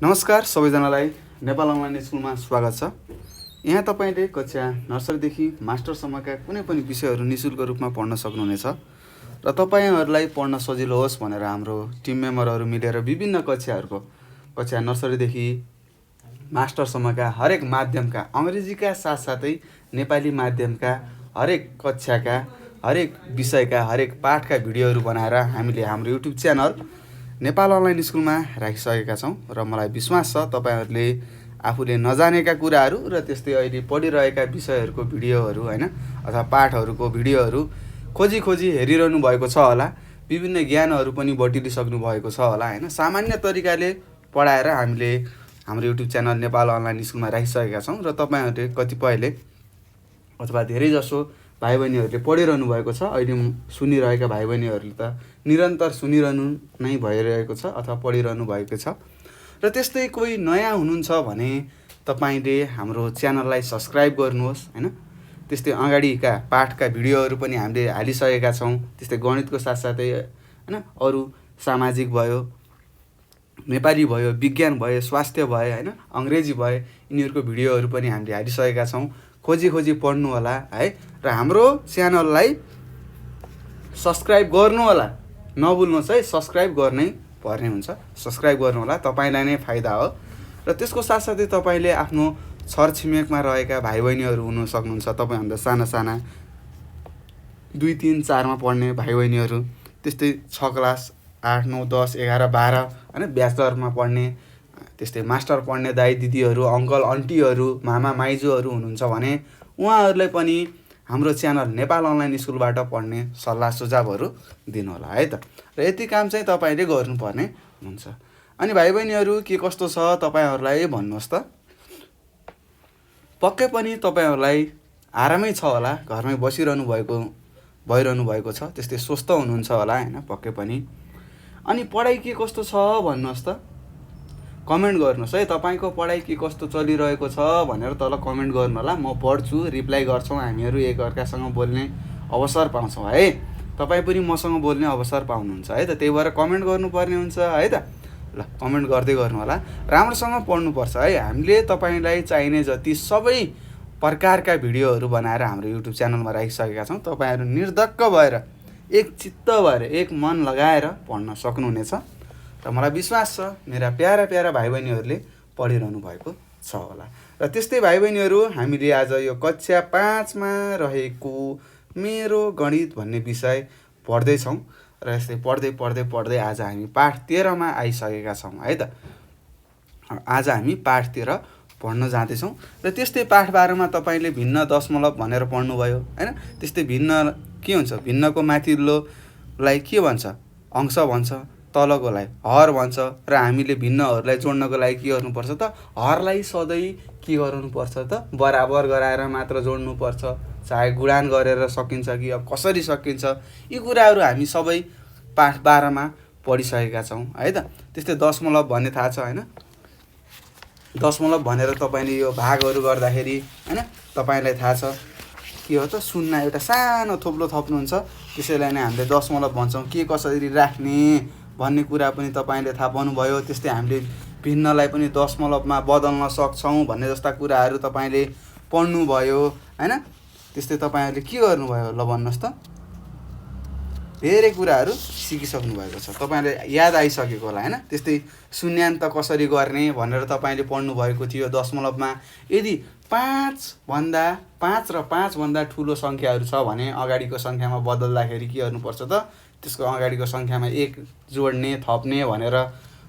नमस्कार सबैजनालाई नेपाल अनलाइन स्कुलमा स्वागत छ। यहाँ तपाईँले कक्षा नर्सरीदेखि मास्टरसम्मका कुनै पनि विषयहरू निःशुल्क रूपमा पढ्न सक्नुहुनेछ र तपाईँहरूलाई पढ्न सजिलो होस् भनेर हाम्रो टिम मेम्बरहरू मिलेर विभिन्न कक्षा नर्सरीदेखि मास्टरसम्मका हरेक माध्यमका अङ्ग्रेजीका साथसाथै नेपाली माध्यमका हरेक कक्षाका हरेक विषयका हरेक पाठका भिडियोहरू बनाएर हामीले हाम्रो युट्युब च्यानल नेपाल अनलाइन स्कुलमा राखिसकेका छौँ र मलाई विश्वास छ तपाईँहरूले आफूले नजानेका कुराहरू र त्यस्तै अहिले पढिरहेका विषयहरूको भिडियोहरू हैन अथवा पाठहरूको भिडियोहरू खोजी हेरिरहनु भएको छ होला। विभिन्न ज्ञानहरू पनि बटुलिसक्नु भएको छ होला हैन। सामान्य तरिकाले पढाएर हामीले हाम्रो युट्युब च्यानल नेपाल अनलाइन स्कुलमा राखिसकेका छौँ र तपाईँहरूले कतिपयले अथवा धेरैजसो भाइ बहिनीहरूले पढिरहनु भएको छ। अहिले सुनिरहेका भाइ बहिनीहरूले त निरन्तर सुनिरहनु नै भइरहेको छ अथवा पढिरहनु भएको छ। र त्यस्तै कोही नयाँ हुनुहुन्छ भने तपाईँले हाम्रो च्यानललाई सब्सक्राइब गर्नुहोस् हैन। त्यस्तै अगाडिका पाठका भिडियोहरू पनि हामीले हालिसकेका छौँ। त्यस्तै गणितको साथसाथै हैन अरू सामाजिक भयो, नेपाली भयो, विज्ञान भयो, स्वास्थ्य भयो हैन, अङ्ग्रेजी भयो, यिनीहरूको भिडियोहरू पनि हामीले हालिसकेका छौँ। खोजी पढ्नु होला है र हाम्रो च्यानललाई सब्सक्राइब गर्नु होला। नभुल्नुहोस् है, सब्सक्राइब गर्नै पर्ने हुन्छ। सब्सक्राइब गर्नु होला, तपाईँलाई नै फाइदा हो। र त्यसको साथसाथै तपाईँले आफ्नो छरछिमेकमा रहेका भाइ बहिनीहरू हुन सक्नुहुन्छ। तपाईँभन्दा साना 2, 3, 4मा पढ्ने भाइ बहिनीहरू, त्यस्तै 6 क्लास 8, 9, 10, 11, 12 हैन ब्याचलरमा पढ्ने, त्यस्तै मास्टर पढ्ने दाइ दिदीहरू, अङ्कल आन्टीहरू, मामा माइजूहरू हुनुहुन्छ भने उहाँहरूलाई पनि हाम्रो च्यानल नेपाल अनलाइन स्कुलबाट पढ्ने सल्लाह सुझावहरू दिनु होला है त। र यति काम चाहिँ तपाईँले गर्नुपर्ने हुन्छ। अनि भाइ बहिनीहरू के कस्तो छ तपाईँहरूलाई भन्नुहोस् त। पक्कै पनि तपाईँहरूलाई आरामै छ होला, घरमै भइरहनु भएको छ, त्यस्तै स्वस्थ हुनुहुन्छ होला हैन पक्कै पनि। अनि पढाइ के कस्तो छ भन्नुहोस् त, कमेन्ट गर्नुहोस् है। तपाईँको पढाइ के कस्तो चलिरहेको छ भनेर तल कमेन्ट गर्नु होला। म पढ्छु, रिप्लाई गर्छौँ, हामीहरू एकअर्कासँग बोल्ने अवसर पाउँछौँ है। तपाईँ पनि मसँग बोल्ने अवसर पाउनुहुन्छ है त। त्यही भएर कमेन्ट गर्नुपर्ने हुन्छ है त। ल कमेन्ट गर्दै गर्नु होला। राम्रोसँग पढ्नुपर्छ है। हामीले तपाईँलाई चाहिने जति सबै प्रकारका भिडियोहरू बनाएर हाम्रो युट्युब च्यानलमा राखिसकेका छौँ। तपाईँहरू निर्धक्क भएर, एक चित्त भएर, एक मन लगाएर पढ्न सक्नुहुनेछ र मलाई विश्वास छ मेरा प्यारा भाइ बहिनीहरूले पढिरहनु भएको छ होला। र त्यस्तै भाइ बहिनीहरू, हामीले आज यो कक्षा 5मा रहेको मेरो गणित भन्ने विषय पढ्दैछौँ र यस्तै पढ्दै आज हामी पाठ 13मा आइसकेका छौँ है त। आज हामी पाठ 13 पढ्न जाँदैछौँ र त्यस्तै पाठ 12मा तपाईँले भिन्न दशमलव भनेर पढ्नुभयो हैन। त्यस्तै भिन्न के हुन्छ, भिन्नको माथिल्लोलाई के भन्छ, अंश भन्छ, तलकोलाई हर भन्छ र हामीले भिन्नहरूलाई जोड्नको लागि के गर्नुपर्छ त, हरलाई सधैँ के गर्नुपर्छ त, बराबर गराएर मात्र जोड्नुपर्छ। चाहे गुणान गरेर सकिन्छ कि अब कसरी सकिन्छ, यी कुराहरू हामी सबै पाठ 12मा पढिसकेका छौँ है त। त्यस्तै दशमलव भन्ने थाहा छ हैन। दशमलव भनेर तपाईँले यो भागहरू गर्दाखेरि हैन तपाईँलाई थाहा छ के हो त, शून्य एउटा सानो थोप्लो थप्नुहुन्छ, त्यसैलाई नै हामीले दशमलव भन्छौँ। के कसरी राख्ने भन्ने कुरा पनि तपाईँले थाहा पाउनुभयो। त्यस्तै हामीले भिन्नलाई पनि दशमलवमा बदल्न सक्छौँ भन्ने जस्ता कुराहरू तपाईँले पढ्नुभयो हैन। त्यस्तै तपाईँहरूले के गर्नुभयो ल भन्नुहोस् त। धेरै कुराहरू सिकिसक्नु भएको छ, तपाईँले याद आइसकेको होला हैन। त्यस्तै शून्यान्त कसरी गर्ने भनेर तपाईँले पढ्नुभएको थियो दशमलवमा। यदि 5 र 5 भन्दा ठुलो सङ्ख्याहरू छ भने अगाडिको सङ्ख्यामा बदल्दाखेरि के गर्नुपर्छ त, त्यसको अगाडिको सङ्ख्यामा 1 जोड्ने थप्ने भनेर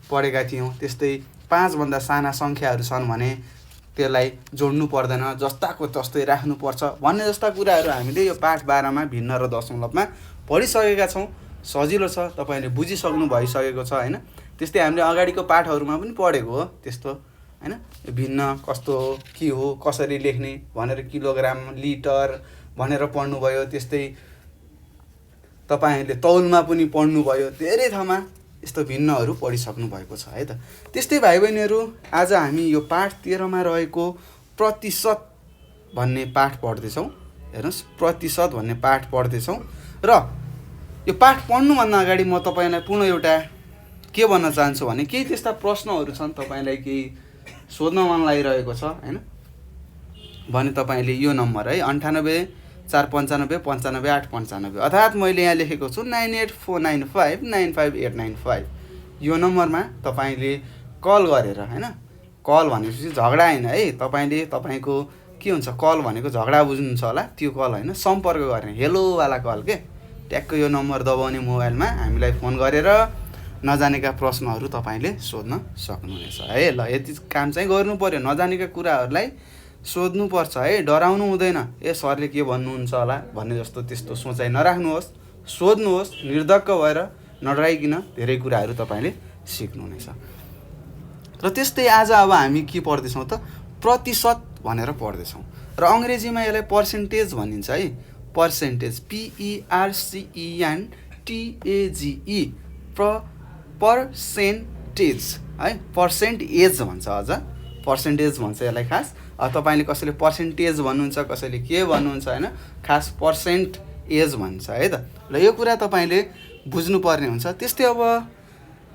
पढेका थियौँ। त्यस्तै 5 भन्दा साना सङ्ख्याहरू छन् भने त्यसलाई जोड्नु पर्दैन, जस्ताको तस्तै राख्नुपर्छ भन्ने जस्ता कुराहरू हामीले यो पाठ 12मा भिन्न र दशमलवमा पढिसकेका छौँ। सजिलो छ, तपाईँले बुझिसक्नु भइसकेको छ हैन। त्यस्तै हामीले अगाडिको पाठहरूमा पनि पढेको हो त्यस्तो हैन। भिन्न कस्तो हो, के हो, कसरी लेख्ने भनेर किलोग्राम, लिटर भनेर पढ्नुभयो। त्यस्तै तपाईँहरूले तौलमा पनि पढ्नुभयो। धेरै ठाउँमा यस्तो भिन्नहरू पढिसक्नु भएको छ है त। त्यस्तै भाइ बहिनीहरू, आज हामी यो पाठ 13मा रहेको प्रतिशत भन्ने पाठ पढ्दैछौँ। हेर्नुहोस्, प्रतिशत भन्ने पाठ पढ्दैछौँ र यो पाठ पढ्नुभन्दा अगाडि म तपाईँलाई पुनः एउटा के भन्न चाहन्छु भने केही त्यस्ता प्रश्नहरू छन् तपाईँलाई केही सोध्न मन लागिरहेको छ हैन भने तपाईँले यो नम्बर है 9845955895 अर्थात् मैले यहाँ लेखेको छु 9849595895 यो नम्बरमा तपाईँले कल गरेर हैन कल भनेपछि झगडा हैन है तपाईँले तपाईँको के हुन्छ कल भनेको झगडा बुझ्नुहुन्छ होला त्यो कल हैन सम्पर्क गर्ने हेलो वाला कल के ट्याक्क यो नम्बर दबाउने मोबाइलमा हामीलाई फोन गरेर नजानेका प्रश्नहरू तपाईँले सोध्न सक्नुहुनेछ है ल यति काम चाहिँ गर्नु पर्यो नजानेका कुराहरूलाई सोध्नुपर्छ है डराउनु हुँदैन ए सरले के भन्नुहुन्छ होला भन्ने जस्तो त्यस्तो सोचाइ नराख्नुहोस् सोध्नुहोस् निर्धक्क भएर नडराइकिन धेरै कुराहरू तपाईँले सिक्नुहुनेछ र त्यस्तै आज अब हामी के पढ्दैछौँ त प्रतिशत भनेर पढ्दैछौँ र अङ्ग्रेजीमा यसलाई पर्सेन्टेज भनिन्छ है पर्सेन्टेज PERCENTAGE पर्सेन्टेज है पर्सेन्टेज भन्छ अझ पर्सेन्टेज भन्छ यसलाई खास तपाईँले कसैले पर्सेन्टेज भन्नुहुन्छ कसैले के भन्नुहुन्छ हैन खास पर्सेन्ट एज भन्छ है त ल यो कुरा तपाईँले बुझ्नुपर्ने हुन्छ त्यस्तै अब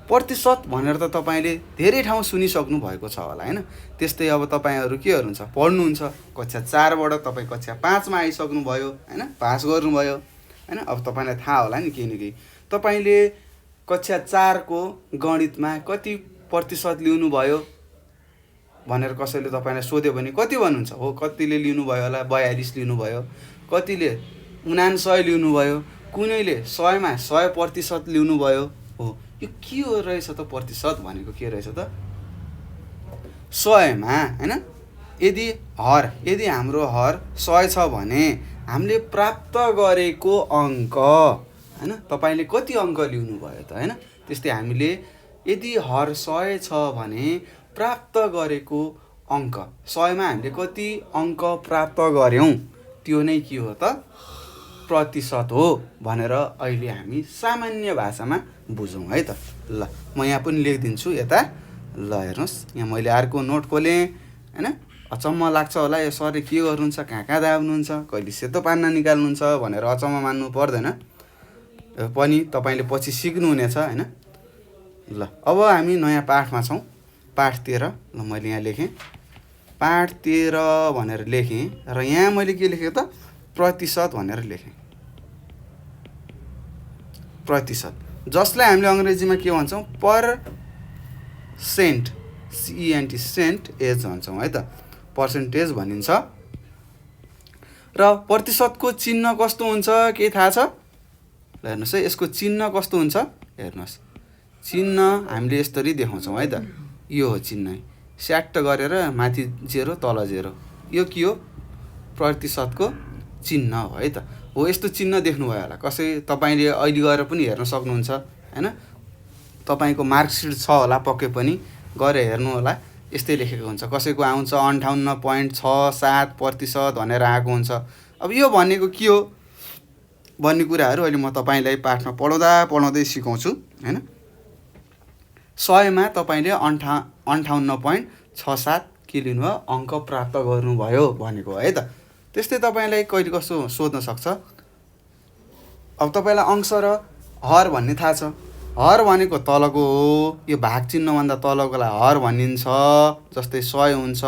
प्रतिशत भनेर त तपाईँले धेरै ठाउँ सुनिसक्नु भएको छ होला हैन त्यस्तै अब तपाईँहरू केहरू हुन्छ पढ्नुहुन्छ कक्षा 4 बाट तपाईँ कक्षा 5 मा आइसक्नु भयो हैन पास गर्नुभयो हैन अब तपाईँलाई थाहा होला नि केही न केही तपाईँले कक्षा 4 को गणितमा कति प्रतिशत लिनु भयो भनेर कसैले तपाईँलाई सोध्यो भने कति भन्नुहुन्छ हो कतिले लिनुभयो होला 42 लिनुभयो कतिले 99 लिनुभयो कुनैले 100 मा 100% लिनुभयो हो यो के हो रहेछ त प्रतिशत भनेको के रहेछ त 100 मा हैन यदि हाम्रो हर 100 छ भने हामीले प्राप्त गरेको अङ्क हैन तपाईले कति अङ्क लिनु भयो त हैन त्यस्तै हामीले यदि हर 100 छ भने प्राप्त गरेको अङ्क 100 मा हामीले कति अङ्क प्राप्त गर्यौं त्यो नै के हो त प्रतिशत हो भनेर अहिले हामी सामान्य भाषामा बुझौं है त ल म यहाँ पनि लेखिदिन्छु यता ल हेर्नुस् यहाँ मैले अर्को नोट खोलेँ हैन अचम्म लाग्छ होला यो सरले के गर्नुहुन्छ कहाँ दाब्नुहुन्छ कहिले सेतो पान्ना निकाल्नुहुन्छ भनेर अचम्म मान्नु पर्दैन पनि तपाईले पछि सिक्नु हुनेछ हैन ल अब हामी नयाँ पाठमा छौं पाठ 13 ल मैले यहाँ लेखेँ पाठ 13 भनेर लेखेँ र यहाँ मैले के लेखेँ त प्रतिशत भनेर लेखेँ प्रतिशत जसलाई हामीले अंग्रेजीमा के भन्छौं पर्सेन्ट CENT सेन्ट एज भन्छौं है त पर्सेन्टेज भनिन्छ र प्रतिशतको चिन्ह कस्तो हुन्छ के थाहा छ ल हेर्नुस् है यसको चिन्ह कस्तो हुन्छ हेर्नुस् चिन्ह हामीले यसरी देखाउँछौं है त यो हो चिन्ह स्याट्ट गरेर माथि 0 तल 0 यो के हो प्रतिशतको चिन्ह हो है त हो यस्तो चिन्ह देख्नु भयो होला कसै तपाईले अहिले गएर पनि हेर्न सक्नुहुन्छ हैन तपाईको मार्कशिट छ होला पक्कै पनि गएर हेर्नु होला यस्तै लेखेको हुन्छ कसैको आउँछ 58.67% भनेर आएको हुन्छ अब यो भनेको के हो भन्ने कुराहरु अहिले म तपाईलाई पाठमा पढाउँदै सिकाउँछु हैन 100 मा तपाईले 58.67 के लिनुभयो अंक प्राप्त गर्नुभयो भनेको है त त्यस्तै तपाईलाई कहिले कस्तो सोध्न सक्छ अब तपाईलाई अंश र हर भन्ने थाहा छ हर भनेको तलको हो यो भाग चिन्ह भन्दा तलकोलाई हर भनिन्छ जस्तै 100 हुन्छ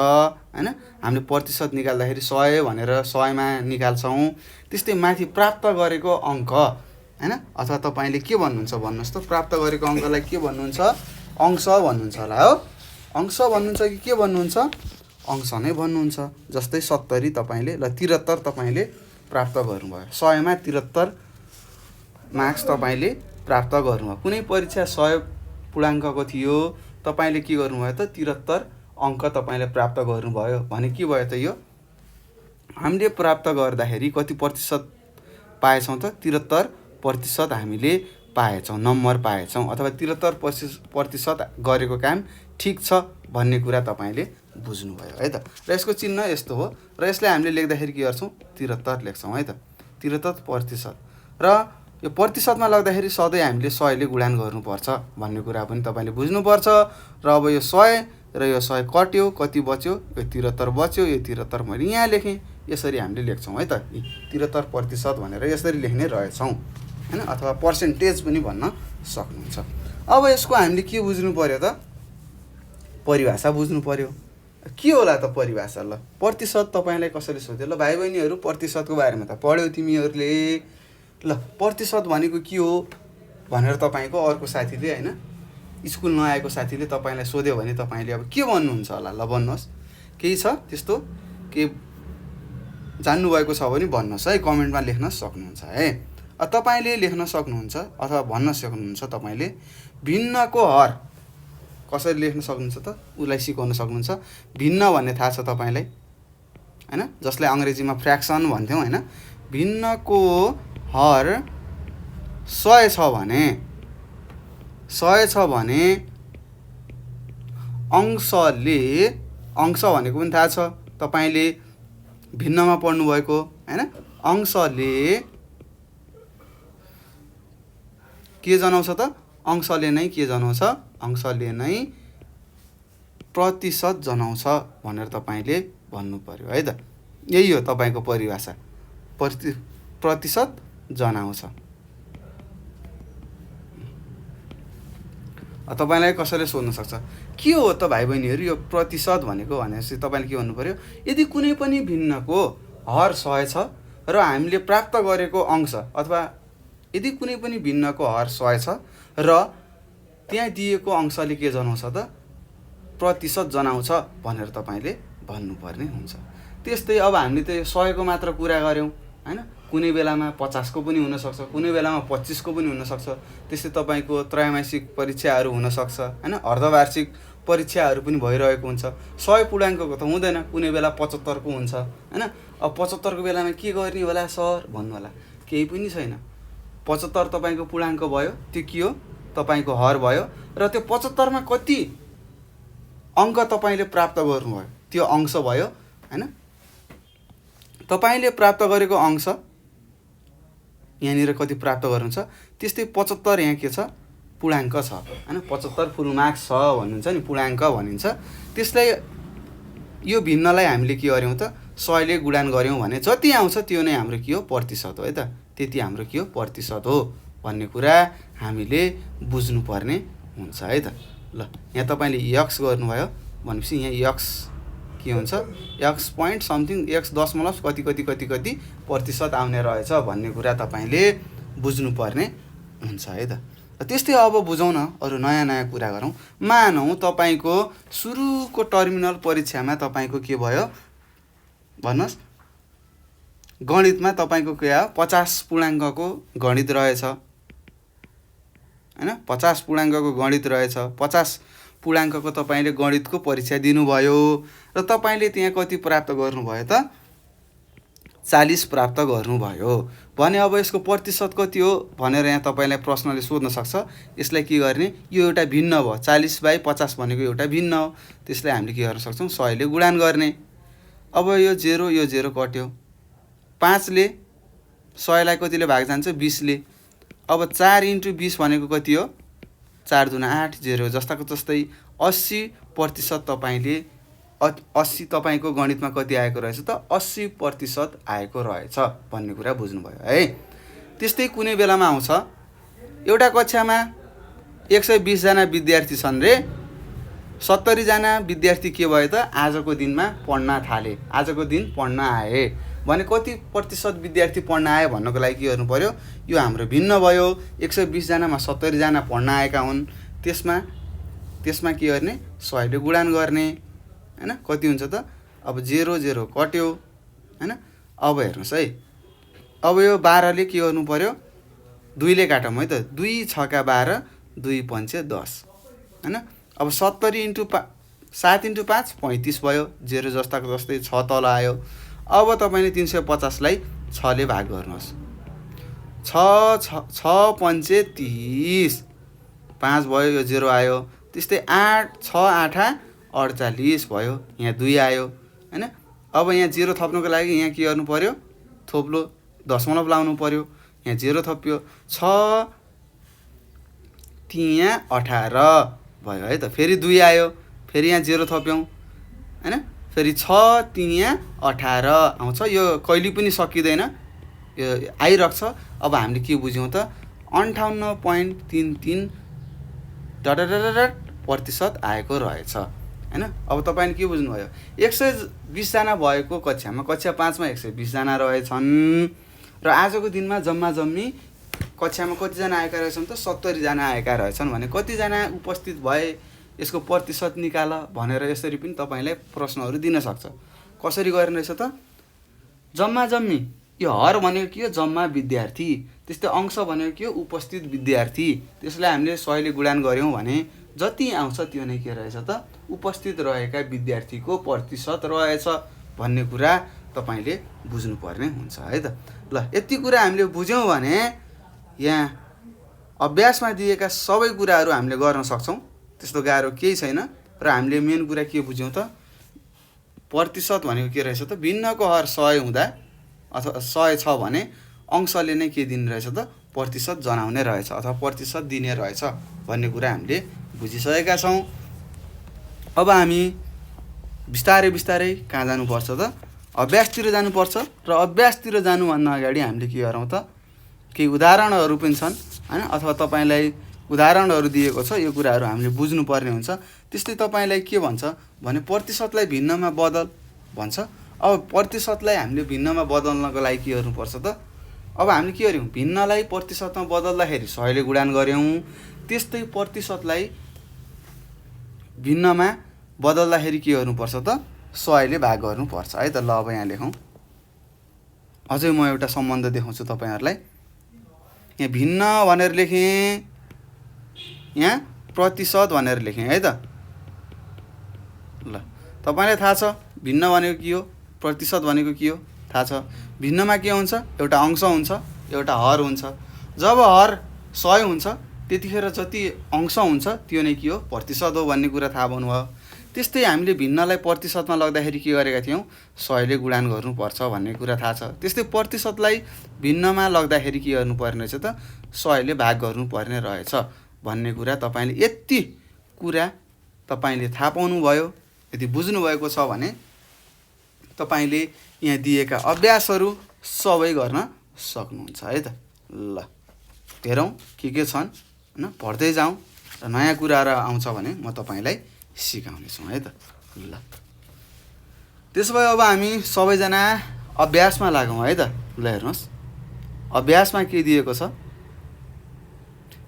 हैन हामीले प्रतिशत निकाल्दाखेरि 100 भनेर 100 मा निकाल्छौं त्यस्तै माथि प्राप्त गरेको अंक हैन अथवा तपाईले के भन्नुहुन्छ भन्नुस् त प्राप्त गरेको अंकलाई के भन्नुहुन्छ अंश भन्नुहुन्छ होला हो अंश भन्नुहुन्छ कि के भन्नुहुन्छ अंश नै भन्नुहुन्छ जस्तै 70 तपाईले ल 73 तपाईले प्राप्त गर्नुभयो 100 मा 73 मार्क्स तपाईले प्राप्त गर्नुभयो कुनै परीक्षा 100 पूर्णाङ्कको थियो तपाईले के गर्नुभयो त 73 अंक तपाईले प्राप्त गर्नुभयो भने के भयो त यो हामीले प्राप्त गर्दाखेरि कति प्रतिशत पाएछौं त 73% हामीले पाएछौं नम्बर पाएछौं अथवा 73% गरेको काम ठीक छ भन्ने कुरा तपाईले बुझ्नु भयो है त र यसको चिन्ह यस्तो हो र यसलाई हामीले लेख्दाखेरि के गर्छौं 73 लेख्छौं है त 73% र यो प्रतिशतमा लाग्दाखेरि सधैँ हामीले 100 ले गुणान गर्नुपर्छ भन्ने कुरा पनि तपाईले बुझ्नु पर्छ र अब यो 100 र यो 100 कट्यो कति बच्यो यो 73 बच्यो यो 73 मैले यहाँ लेखेँ यसरी हामीले लेख्छौं है त 73% भनेर यसरी लेख्ने रहेछौं हैन अथवा पर्सेन्टेज पनि भन्न सक्नुहुन्छ अब यसको हामीले के बुझ्नु पर्यो त? परिभाषा बुझ्नु पर्यो। के होला त परिभाषा? ल प्रतिशत तपाईँलाई कसैले सोध्यो, ल भाइ बहिनीहरू प्रतिशतको बारेमा त पढ्यौ तिमीहरूले, ल प्रतिशत भनेको के हो भनेर तपाईँको अर्को साथीले होइन स्कुल नआएको साथीले तपाईँलाई सोध्यो भने तपाईँले अब के भन्नुहुन्छ होला? ल भन्नुहोस्, केही छ त्यस्तो के जान्नुभएको छ भने भन्नुहोस् है, कमेन्टमा लेख्न सक्नुहुन्छ है। तपाईँले लेख्न सक्नुहुन्छ अथवा भन्न सक्नुहुन्छ तपाईँले भिन्नको हर कसरी लेख्न सक्नुहुन्छ त? उसलाई सिकाउन सक्नुहुन्छ। भिन्न भन्ने थाहा छ तपाईँलाई होइन, जसलाई अङ्ग्रेजीमा फ्र्याक्सन भन्थ्यौँ होइन। भिन्नको हर 100 छ भने अंशले, अंश भनेको पनि थाहा छ तपाईँले भिन्नमा पढ्नुभएको होइन। अंशले के जनाउँछ त? अंशले नै के जनाउँछ? अंशले नै प्रतिशत जनाउँछ भनेर तपाईँले भन्नु पर्यो है त। यही हो तपाईँको परिभाषा, प्रतिशत जनाउँछ। तपाईँलाई कसैले सोध्न सक्छ के हो त भाइ बहिनीहरू यो प्रतिशत भनेको भनेपछि तपाईँले के भन्नु पर्यो? यदि कुनै पनि भिन्नको हर 100 छ र हामीले प्राप्त गरेको अंश, अथवा यदि कुनै पनि भिन्नको हर 100 छ र त्यहाँ दिएको अंशले के जनाउँछ त? प्रतिशत जनाउँछ भनेर तपाईँले भन्नुपर्ने हुन्छ। त्यस्तै अब हामीले त 100 को मात्र कुरा गऱ्यौँ होइन, कुनै बेलामा 50 को पनि हुनसक्छ, कुनै बेलामा 25 को पनि हुनसक्छ। त्यस्तै तपाईँको त्रैमासिक परीक्षाहरू हुनसक्छ होइन, अर्धवार्षिक परीक्षाहरू पनि भइरहेको हुन्छ। 100 पूर्णाङ्कको त हुँदैन, कुनै बेला 75 को हुन्छ होइन। अब 75 को बेलामा के गर्ने होला सर भन्नु होला? केही पनि छैन। 75 तपाईँको पूर्णाङ्क भयो, त्यो के हो? तपाईँको हर भयो, र त्यो 75 मा कति अङ्क तपाईँले प्राप्त गर्नुभयो त्यो अंश भयो होइन। तपाईँले प्राप्त गरेको अंश यहाँनिर कति प्राप्त गर्नुहुन्छ, त्यस्तै 75 यहाँ के छ? पूर्णाङ्क छ होइन। 75 फुल मार्क्स छ भन्नुहुन्छ नि, पूर्णाङ्क भनिन्छ। त्यसलाई यो भिन्नलाई हामीले के गर्यौँ त? 100 ले गुणान गऱ्यौँ भने जति आउँछ त्यो नै हाम्रो के हो? प्रतिशत हो है त। त्यति हाम्रो के हो? प्रतिशत हो भन्ने कुरा हामीले बुझ्नुपर्ने हुन्छ है त। ल यहाँ तपाईँले यक्स गर्नुभयो भनेपछि यहाँ यक्स के हुन्छ? एक्स पोइन्ट समथिङ, एक्स दशमलव कति कति कति कति प्रतिशत आउने रहेछ भन्ने कुरा तपाईँले बुझ्नुपर्ने हुन्छ है त। त्यस्तै अब बुझौँ न, अरू नयाँ नयाँ कुरा गरौँ। मानौँ तपाईँको सुरुको टर्मिनल परीक्षामा तपाईँको के भयो भन्नुहोस्? गणितमा तपाईँको के हो? 50 पूर्णाङ्कको गणित रहेछ होइन। 50 पूर्णाङ्कको गणित रहेछ। 50 पूर्णाङ्कको तपाईँले गणितको परीक्षा दिनुभयो र तपाईँले त्यहाँ कति प्राप्त गर्नुभयो त? 40 प्राप्त गर्नुभयो भने अब यसको प्रतिशत कति हो भनेर यहाँ तपाईँलाई प्रश्नले सोध्न सक्छ। यसलाई के गर्ने? यो एउटा भिन्न भयो, 40/50 भनेको एउटा भिन्न हो। त्यसलाई हामीले के गर्न सक्छौँ? 100 ले गुणान गर्ने। अब यो 0 कट्यो, 5 ले 100 लाई कतिले भाग जान्छ? 20 ले। अब 4 × 20 भनेको कति हो? 4 दूना 8, 0 जस्ताको जस्तै 80% तपाईँले 80 तपाईँको गणितमा कति आएको रहेछ त? 80% आएको रहेछ भन्ने कुरा बुझ्नुभयो है। त्यस्तै कुनै बेलामा आउँछ एउटा कक्षामा 120 जना विद्यार्थी छन् रे, 70 जना विद्यार्थी के भयो त? आजको दिनमा पढ्न थाले, आजको दिन पढ्न आए भने कति प्रतिशत विद्यार्थी पढ्न आए भन्नको लागि के गर्नु पर्यो? यो हाम्रो भिन्न भयो। 120 जनामा 70 जना पढ्न आएका हुन्, त्यसमा के गर्ने? 100 ले गुणान गर्ने हैन। कति हुन्छ त? अब 0 कट्यो हैन। अब हेर्नुस् है, अब यो 12 ले के गर्नु पर्यो? 2 ले काटौँ है त। 2 × 6 = 12, 2 × 5 = 10 हैन। अब 70 × 7 × 5 35 भयो, 0 जस्ताको जस्तै 6 तल आयो। अब तपाईले 350 लाई 6 ले भाग गर्नुहोस्। 6 5 30, 5 भयो, यो 0 आयो। त्यस्तै 6 8 48 भयो, यहाँ 2 आयो हैन। अब यहाँ 0 थप्नुको लागि यहाँ के गर्नु पर्यो? थोप्लो दशमलव लाउनु पर्यो। यहाँ 0 थप्यो, 6 3 18 भयो है त। फेरि 2 आयो, फेरि यहाँ 0 थप्यौं हैन। फेरि 6 3 18 आउँछ। यो कहिले पनि सकिदैन, यो आइरहन्छ। अब हामीले के बुझ्यौं त? 58.33 डट प्रतिशत आएको रहेछ हैन। अब तपाईँले के बुझ्नुभयो, 120 जना भएको कक्षामा कक्षा 5 मा 120 जना रहेछन् र आजको दिनमा जम्मा जम्मी कक्षामा कतिजना आएका रहेछन् त 70 जना आएका रहेछन् भने कतिजना उपस्थित भए यसको प्रतिशत निकाल भनेर यसरी पनि तपाईँलाई प्रश्नहरू दिन सक्छ। कसरी गर्ने रहेछ त, जम्मा जम्मी यो हर भनेको के हो, जम्मा विद्यार्थी, त्यस्तै अंश भनेको के हो, उपस्थित विद्यार्थी, त्यसलाई हामीले 100 ले गुणान गऱ्यौँ भने जति आउँछ त्यो नै के रहेछ त उपस्थित रहेका विद्यार्थीको प्रतिशत रहेछ भन्ने कुरा तपाईँले बुझ्नुपर्ने हुन्छ है त। ल यति कुरा हामीले बुझ्यौँ भने यहाँ अभ्यासमा दिएका सबै कुराहरू हामीले गर्न सक्छौँ, त्यस्तो गाह्रो केही छैन। र हामीले मेन कुरा के बुझ्यौँ त, प्रतिशत भनेको के रहेछ त, भिन्नको हर 100 हुँदा अथवा 100 छ भने अंशले नै के दिने रहेछ त प्रतिशत जनाउने रहेछ अथवा प्रतिशत दिने रहेछ भन्ने कुरा हामीले बुझिसकेका छौँ। अब हामी बिस्तारै बिस्तारै कहाँ जानुपर्छ त, अभ्यासतिर जानुपर्छ। र अभ्यासतिर जानुभन्दा अगाडि हामीले के गरौँ त, केही उदाहरणहरू पनि छन् हैन, अथवा तपाईँलाई उदाहरणहरू दिएको छ, यो कुराहरू हामीले बुझ्नुपर्ने हुन्छ। त्यस्तै तपाईँलाई के भन्छ भने प्रतिशतलाई भिन्नमा बदल भन्छ। अब प्रतिशतलाई हामीले भिन्नमा बदल्नको लागि के गर्नुपर्छ त, अब हामीले के गर्यौँ, भिन्नलाई प्रतिशतमा बदल्दाखेरि 100 ले गुणान गऱ्यौँ, त्यस्तै प्रतिशतलाई भिन्नमा बदल्दाखेरि के गर्नुपर्छ त 100 ले भाग गर्नुपर्छ है त। ल अब यहाँ लेखौँ, अझै म एउटा सम्बन्ध देखाउँछु तपाईँहरूलाई। यहाँ भिन्न भनेर लेखेँ, यहाँ प्रतिशत भनेर लेखेँ है त। ल तपाईँलाई थाहा छ भिन्न भनेको के हो, प्रतिशत भनेको के हो थाहा छ। भिन्नमा के हुन्छ, एउटा अंश हुन्छ, एउटा हर हुन्छ। जब हर 100 हुन्छ त्यतिखेर जति अंश हुन्छ त्यो नै के हो, प्रतिशत हो भन्ने कुरा थाहा भन्नुभयो। त्यस्तै हामीले भिन्नलाई प्रतिशतमा लग्दाखेरि के गरेका थियौँ, 100 ले गुणान गर्नुपर्छ भन्ने कुरा थाहा छ। त्यस्तै प्रतिशतलाई भिन्नमा लग्दाखेरि के गर्नुपर्ने रहेछ त 100 ले भाग गर्नुपर्ने रहेछ भन्ने कुरा तपाईँले यति कुरा तपाईँले थाहा पाउनुभयो, यदि बुझ्नुभएको छ भने तपाईँले यहाँ दिएका अभ्यासहरू सबै गर्न सक्नुहुन्छ है त। ल हेरौँ के छन् हैन, पढ्दै जाउँ र नयाँ कुराहरू आउँछ भने म तपाईँलाई सिकाउनेछु है त। ल त्यसो भए अब हामी सबैजना अभ्यासमा लागौँ है त। ल हेर्नुहोस् अभ्यासमा के दिएको छ,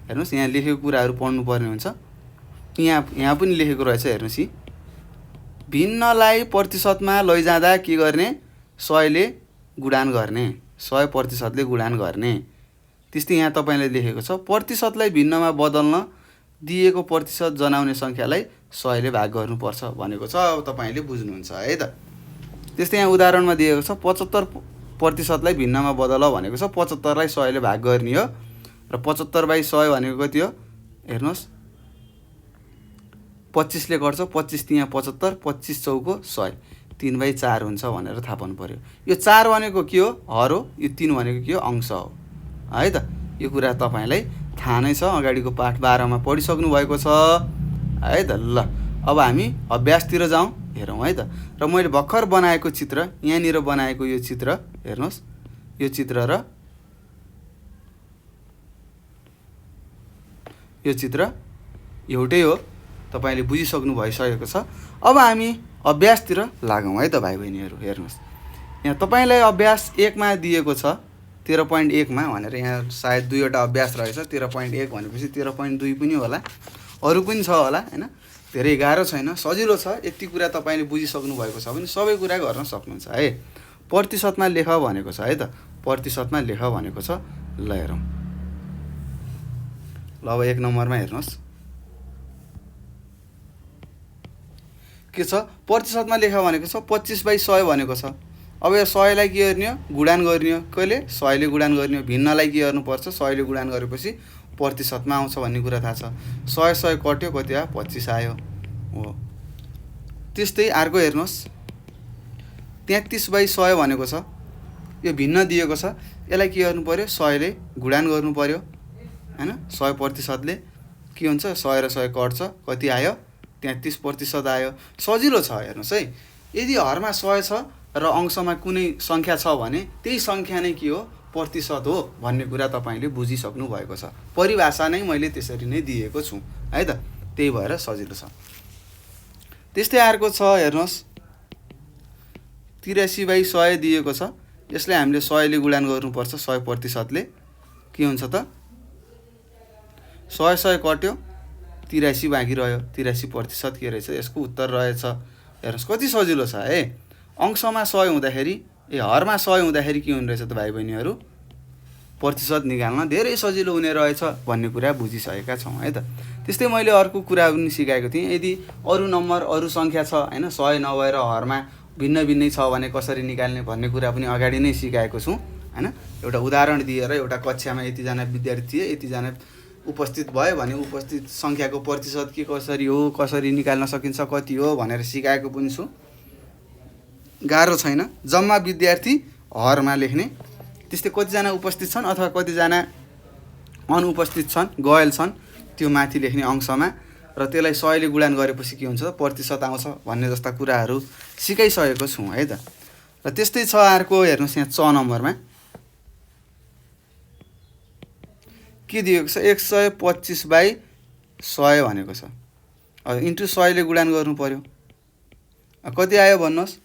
हेर्नुहोस् यहाँ लेखेको कुराहरू पढ्नुपर्ने हुन्छ। यहाँ पनि लेखेको रहेछ, हेर्नुहोस् यी भिन्नलाई प्रतिशतमा लैजाँदा के गर्ने, 100 ले गुणान गर्ने, 100% ले गुणान गर्ने। त्यस्तै यहाँ तपाईँले लेखेको छ प्रतिशतलाई भिन्नमा बदल्न दिएको प्रतिशत जनाउने सङ्ख्यालाई 100 ले भाग गर्नुपर्छ भनेको छ। अब तपाईँले बुझ्नुहुन्छ है त। त्यस्तै यहाँ उदाहरणमा दिएको छ 75%लाई भिन्नमा बदल भनेको छ, 75 लाई 100 ले भाग गर्ने हो र 75/100 भनेको कति हो, हेर्नुहोस् 25 ले गर्छ, 25 तिया 75, 25 चौको 100, 3/4 हुन्छ भनेर थाहा पाउनु पर्यो। यो 4 भनेको के हो, हर हो, यो 3 भनेको के हो, अंश हो है त। यो कुरा तपाईँलाई थाहा नै छ, अगाडिको पाठ 12 मा पढिसक्नु भएको छ है त। ल अब हामी अभ्यासतिर जाउँ, हेरौँ है त। र मैले भर्खर बनाएको चित्र, यहाँनिर बनाएको यो चित्र हेर्नुहोस्, यो चित्र र यो चित्र एउटै हो, तपाईँले बुझिसक्नु भइसकेको छ। अब हामी अभ्यासतिर लागौँ है त भाइ बहिनीहरू। हेर्नुहोस् यहाँ तपाईँलाई अभ्यास 1 मा दिएको छ 13.1 मा भनेर, यहाँ सायद 2 वटा अभ्यास रहेछ। 13.1 भनेपछि 13.2 पनि होला, अरू पनि छ होला हैन, धेरै गाह्रो छैन, सजिलो छ। यति कुरा तपाईँले बुझिसक्नु भएको छ भने सबै कुरा गर्न सक्नुहुन्छ है। प्रतिशतमा लेख भनेको छ है त, प्रतिशतमा लेख भनेको छ। ल हेरौँ, ल अब 1 नम्बरमा हेर्नुहोस् के छ, प्रतिशतमा लेख भनेको छ 25/100 भनेको छ। अब यो 100 लाई के गर्ने हो, गुणान गर्ने हो। कहिले 100 ले गुणान गर्ने हो, भिन्नलाई के गर्नुपर्छ, 100 ले गुणान गरेपछि प्रतिशतमा आउँछ भन्ने कुरा थाहा छ। 100 कट्यो, कति आयो, 25 आयो हो। त्यस्तै अर्को हेर्नुहोस् 33/100 भनेको छ, यो भिन्न दिएको छ, यसलाई के गर्नु पर्यो, 100 ले गुणान गर्नु पर्यो हैन। 100% ले के हुन्छ, 100 र 100 कट्छ, कति आयो, 33% आयो। सजिलो छ हेर्नुहोस् है। यदि हरमा 100 छ र अंशमा कुनै सङ्ख्या छ भने त्यही सङ्ख्या नै के हो, प्रतिशत हो भन्ने कुरा तपाईँले बुझिसक्नु भएको छ। परिभाषा नै मैले त्यसरी नै दिएको छु है त, त्यही भएर सजिलो छ। त्यस्तै अर्को छ हेर्नुहोस्, 83/100 दिएको छ। यसलाई हामीले 100ले गुणन गर्नुपर्छ। 100%ले के हुन्छ त, 100 कट्यो, 83 बाँकी रह्यो। 83% के रहेछ यसको उत्तर रहेछ। हेर्नुहोस् कति सजिलो छ है। अंशमा 100 हुँदाखेरि हरमा 100 हुँदाखेरि के हुने रहेछ त भाइ बहिनीहरू, प्रतिशत निकाल्न धेरै सजिलो हुने रहेछ भन्ने कुरा बुझिसकेका छौँ है त। त्यस्तै मैले अर्को कुरा पनि सिकाएको थिएँ, यदि अरू नम्बर अरू सङ्ख्या छ हैन, 100 नभएर हरमा भिन्न भिन्नै छ भने कसरी निकाल्ने भन्ने कुरा पनि अगाडि नै सिकाएको छु हैन। एउटा उदाहरण दिएर एउटा कक्षामा यतिजना विद्यार्थी थिए, यतिजना उपस्थित भयो भने उपस्थित सङ्ख्याको प्रतिशत के कसरी हो, कसरी निकाल्न सकिन्छ, कति हो भनेर सिकाएको पनि छु। गाह्रो छैन, जम्मा विद्यार्थी हरमा लेख्ने, त्यस्तै कतिजना उपस्थित छन् अथवा कतिजना अनुपस्थित छन्, गएल छन्, त्यो माथि लेख्ने अंशमा, र त्यसलाई 100ले गुणन गरेपछि के हुन्छ प्रतिशत आउँछ भन्ने जस्ता कुराहरू सिकाइसकेको छु है त। र त्यस्तै छ अर्को हेर्नुहोस्, यहाँ 6 नम्बरमा के दिएको छ, 125/100 भनेको छ। इन्टु 100ले गुणन गर्नु पर्यो, कति आयो भन्नुहोस्,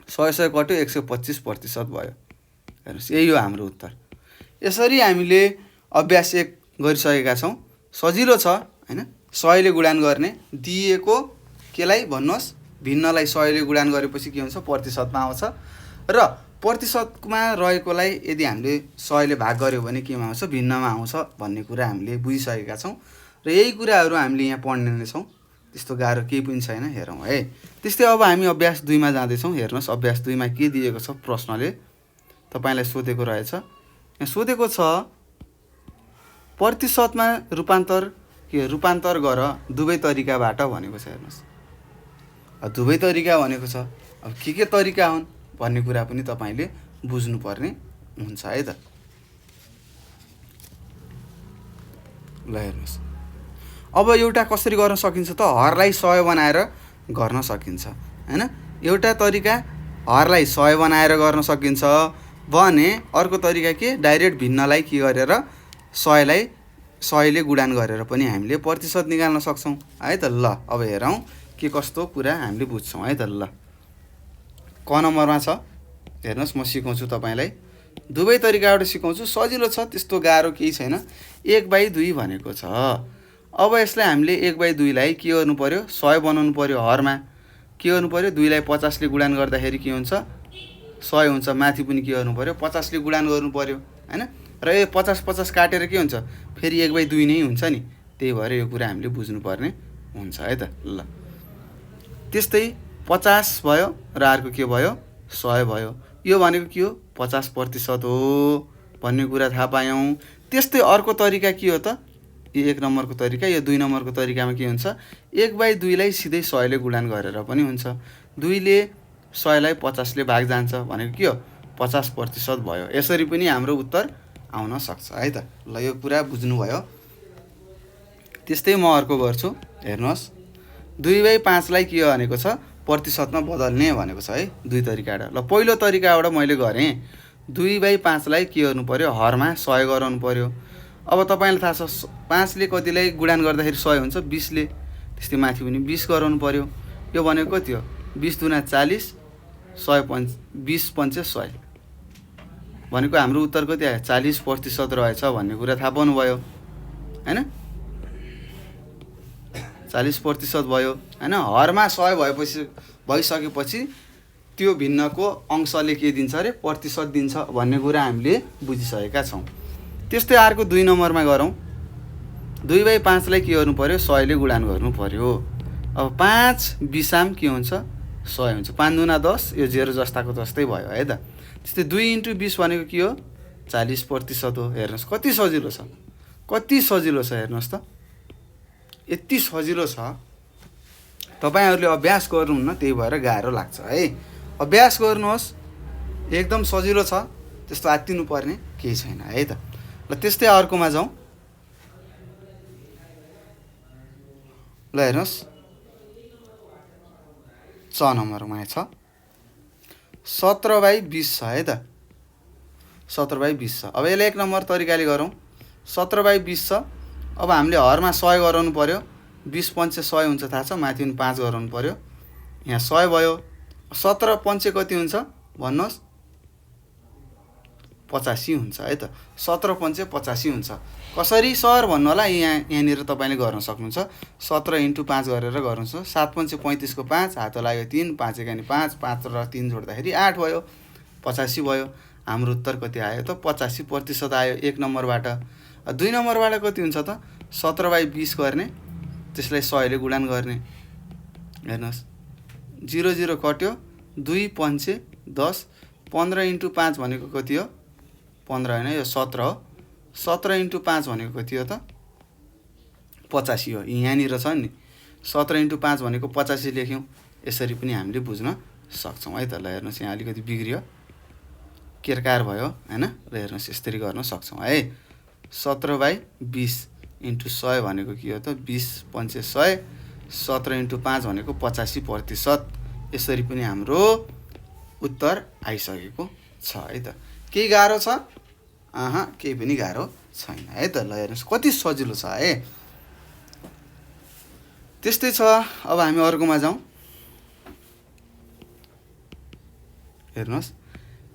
100 कट्यो, 125% भयो। हेर्नुहोस् यही हो हाम्रो उत्तर। यसरी हामीले अभ्यास 1 गरिसकेका छौँ। सजिलो छ हैन, 100ले गुणन गर्ने, दिएको केलाई भन्नुहोस् भिन्नलाई 100ले गुणन गरेपछि के हुन्छ प्रतिशतमा आउँछ, र प्रतिशतमा रहेकोलाई यदि हामीले 100ले भाग गर्यो भने केमा आउँछ, भिन्नमा आउँछ भन्ने कुरा हामीले बुझिसकेका छौँ। र यही कुराहरू हामीले यहाँ पढ्ने नै छौँ, त्यस्तो गाह्रो केही पनि छैन, हेरौँ है। त्यस्तै अब हामी अभ्यास 2 मा जाँदैछौँ। हेर्नुहोस् अभ्यास 2 मा के दिएको छ, प्रश्नले तपाईँलाई सोधेको रहेछ, यहाँ सोधेको छ प्रतिशतमा रूपान्तर गर दुवै तरिकाबाट भनेको छ। हेर्नुहोस् दुवै तरिका भनेको छ, अब के तरिका हुन् भन्ने कुरा पनि तपाईँले बुझ्नुपर्ने हुन्छ है त। ल हेर्नुहोस्, अब एउटा कसरी गर्न सकिन्छ त, हरलाई 100 बनाएर गर्न सकिन्छ हैन। एउटा तरिका हरलाई 100 बनाएर गर्न सकिन्छ भने अर्को तरिका के, डाइरेक्ट भिन्नलाई के गरेर 100ले गुणन गरेर पनि हामीले प्रतिशत निकाल्न सक्छौँ है त। ल अब हेरौँ के कस्तो कुरा हामीले बुझ्छौँ है त। ल क नम्बरमा छ, हेर्नुहोस् म सिकाउँछु तपाईँलाई, दुवै तरिकाबाट सिकाउँछु, सजिलो छ, त्यस्तो गाह्रो केही छैन। 1/2 भनेको छ। अब यसलाई हामीले 1/2लाई के गर्नु पर्यो, 100 बनाउनु पर्यो हरमा, के गर्नु पर्यो, 2लाई 50ले गुणन गर्दाखेरि के हुन्छ 100 हुन्छ, माथि पनि के गर्नु पर्यो 50ले गुणन गर्नु पर्यो हैन। र यो 50 काटेर के हुन्छ फेरि 1/2 नै हुन्छ नि, त्यही भएर यो कुरा हामीले बुझ्नुपर्ने हुन्छ है त। ल त्यस्तै 50 भयो र अर्को के भयो 100 भयो, यो भनेको के हो 50% हो भन्ने कुरा थाहा पायौँ। त्यस्तै अर्को तरिका के हो त, यो 1 नम्बरको तरिका, यो 2 नम्बरको तरिकामा के हुन्छ, 1/2लाई सिधै 100ले गुणन गरेर पनि हुन्छ। 2ले 100लाई 50ले भाग जान्छ भनेको के हो 50% भयो। यसरी पनि हाम्रो उत्तर आउन सक्छ है त। ल यो कुरा बुझ्नुभयो। त्यस्तै म अर्को गर्छु, हेर्नुहोस् 2/5लाई के भनेको छ, प्रतिशतमा बदल्ने भनेको छ है, दुई तरिकाबाट। ल पहिलो तरिकाबाट मैले गरेँ, 2/5लाई के गर्नु पर्यो, हरमा 100 गराउनु पर्यो। अब तपाईँलाई थाहा छ 5ले कतिलाई गुणन गर्दाखेरि 100 हुन्छ, 20ले, त्यस्तै माथि पनि 20 गराउनु पर्यो। यो भनेको कति हो, 20 दुना 40, 20 पंचे 100 भनेको हाम्रो उत्तर कति आयो 40% रहेछ भन्ने कुरा थाहा पाउनुभयो हैन। 40% भयो हैन। हरमा 100 भइसकेपछि त्यो भिन्नको अंशले के दिन्छ अरे, प्रतिशत दिन्छ भन्ने कुरा हामीले बुझिसकेका छौँ। त्यस्तै अर्को 2 नम्बरमा गरौँ, 2/5लाई के गर्नु पर्यो, 100ले गुणन गर्नु पर्यो। अब 5 बिसाम के हुन्छ 100 हुन्छ, 5 दुना 10, यो 0 जस्ताको जस्तै भयो है त। त्यस्तै 2 × 20 भनेको के हो 40% हो। हेर्नुहोस् कति सजिलो छ, कति सजिलो छ, हेर्नुहोस् त यति सजिलो छ। तपाईहरुले अभ्यास गर्नुहुन्न त्यही भएर गाह्रो लाग्छ है। अभ्यास गर्नुहोस्, एकदम सजिलो छ, त्यस्तो आत्तिनु पर्ने केही छैन है त। ल त्यस्तै अर्कोमा जाउँ। ल हेर्नुहोस् 6 नम्बरमा छ, 17/20 छ है त, 17/20 छ। अब यसलाई 1 नम्बर तरिकाले गरौँ। 17/20 छ। अब हामीले हरमा 100 गराउनु पर्यो। 20 पंचे 100 हुन्छ थाहा छ, माथि 5 गराउनु पर्यो। यहाँ 100 भयो। 17 पंचे कति हुन्छ भन्नुहोस्? 85 हुन्छ है त। 17 पंचे 85 हुन्छ। कसरी सर भन्नु होला, यहाँनिर तपाईँले गर्न सक्नुहुन्छ। 17 × 5 गरेर गर्नुहुन्छ। 7 पंचे 35 को 5, हात लाग्यो 3, 5 एकानी 5, 5 र 3 जोड्दाखेरि 8 भयो, 85 भयो। हाम्रो उत्तर कति आयो त? 85% आयो 1 नम्बरबाट। 2 नम्बरबाट कति हुन्छ त? 17/20 गर्ने, त्यसलाई 100 ले गुणन गर्ने। हेर्नुहोस्, 0 0 कट्यो, 2 पंचे 10, 15 × 5 भनेको कति हो? 15 होइन, यो 17 हो। 17 × 5 भनेको कति हो त? 85 हो। यहाँनिर छ नि, 17 × 5 भनेको 85 लेख्यौँ। यसरी पनि हामीले बुझ्न सक्छौँ है त। ल हेर्नुहोस्, यहाँ अलिकति बिग्रियो, केरकार भयो हैन। र हेर्नुहोस्, यसरी गर्न सक्छौँ है। 17/20 × 100 भनेको के हो त? 20 पंचे 100, 17 × 5 भनेको 85%। यसरी पनि हाम्रो उत्तर आइसकेको छ है त। केही गाह्रो छ? केही पनि गाह्रो छैन है त। ल हेर्नुहोस्, कति सजिलो छ है। त्यस्तै छ। अब हामी अर्कोमा जाउँ। हेर्नुहोस्,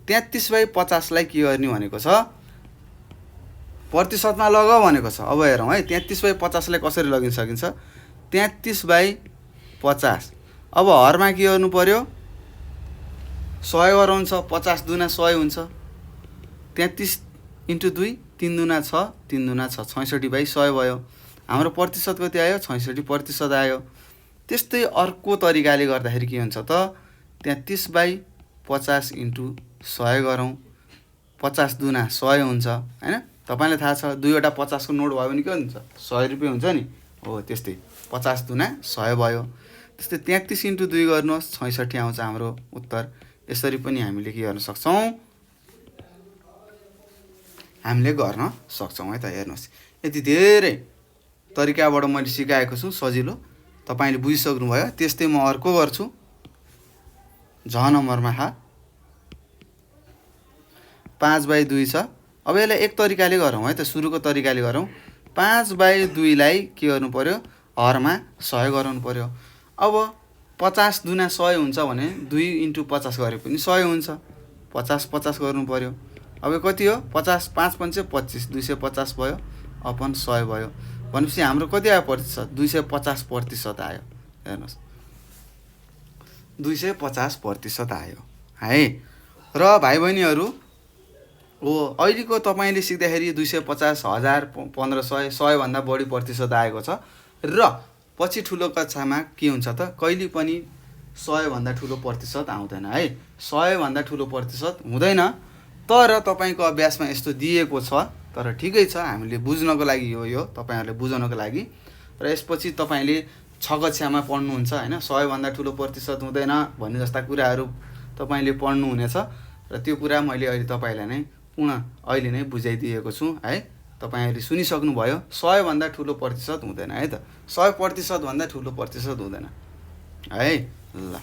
33/50 लाई के गर्ने भनेको छ? प्रतिशतमा लगाऊ भनेको छ। अब हेरौँ है, 33/50 लाई कसरी लगिन सकिन्छ? 33/50। अब हरमा के गर्नु पर्यो? 100 गराउँछ। 50 दुना 100 हुन्छ। 33 × 2, 3 दुना 6, 3 दुना 6, 66/100 भयो। हाम्रो प्रतिशत कति आयो? 66% आयो। त्यस्तै अर्को तरिकाले गर्दाखेरि के हुन्छ त? 33/50 × 100 गरौँ। 50 दुना 100 हुन्छ हैन। तपाईलाई थाहा छ, 2 वटा 50 को नोट भयो भने के हुन्छ? 100 रुपैयाँ हुन्छ नि। हो त्यस्तै 50 दुना 100 भयो। त्यस्तै 33 × 2 गर्नुहोस्, 66 आउँछ हाम्रो उत्तर। यसरी पनि हामीले के गर्न सक्छौँ? हामीले गर्न सक्छौँ है त। हेर्नुहोस्, यति धेरै तरिकाबाट मैले सिकाएको छु, सजिलो। तपाईले बुझिसक्नु भयो। त्यस्तै म अर्को गर्छु। झ नम्बरमा 5/2 छ। अब यसलाई एक तरिकाले गरौँ है त। सुरुको तरिकाले गरौँ। 5/2 लाई के गर्नु पर्यो? हरमा 100 गराउनु पर्यो। अब 50 दुना 100 हुन्छ भने 2 × 50 गरे पनि 100 हुन्छ। 50 50 गर्नु पर्यो। अब कति हो? 50 5 पंचे 25, 250 भयो, अपन 100 भयो। भनेपछि हाम्रो कति आयो प्रतिशत? 250% आयो। हेर्नुहोस्, 250% आयो है। र भाइ बहिनीहरू, हो अहिलेको तपाईले सिक्दाखेरि 250, 1000, 1500, 100 भन्दा बढी प्रतिशत आएको छ। र पछि ठुलो कक्षामा के हुन्छ त? कहिले पनि 100 भन्दा ठुलो प्रतिशत आउँदैन है। 100 भन्दा ठुलो प्रतिशत हुँदैन। तर तपाईको अभ्यासमा यस्तो दिएको छ। तर ठिकै छ, हामीले बुझ्नको लागि हो यो, तपाईहरुले बुझ्नको लागि। र यसपछि तपाईले 6 कक्षामा पढ्नुहुन्छ हैन। 100 भन्दा ठुलो प्रतिशत हुँदैन भन्ने जस्ता कुराहरु तपाईले पढ्नु हुनेछ। र त्यो कुरा मैले अहिले तपाईलाई नै अहिले नै बुझाइदिएको छु है। तपाईहरुले सुनिसक्नु भयो। 100 भन्दा ठुलो प्रतिशत हुँदैन है त। 100% भन्दा ठुलो प्रतिशत हुँदैन है। ल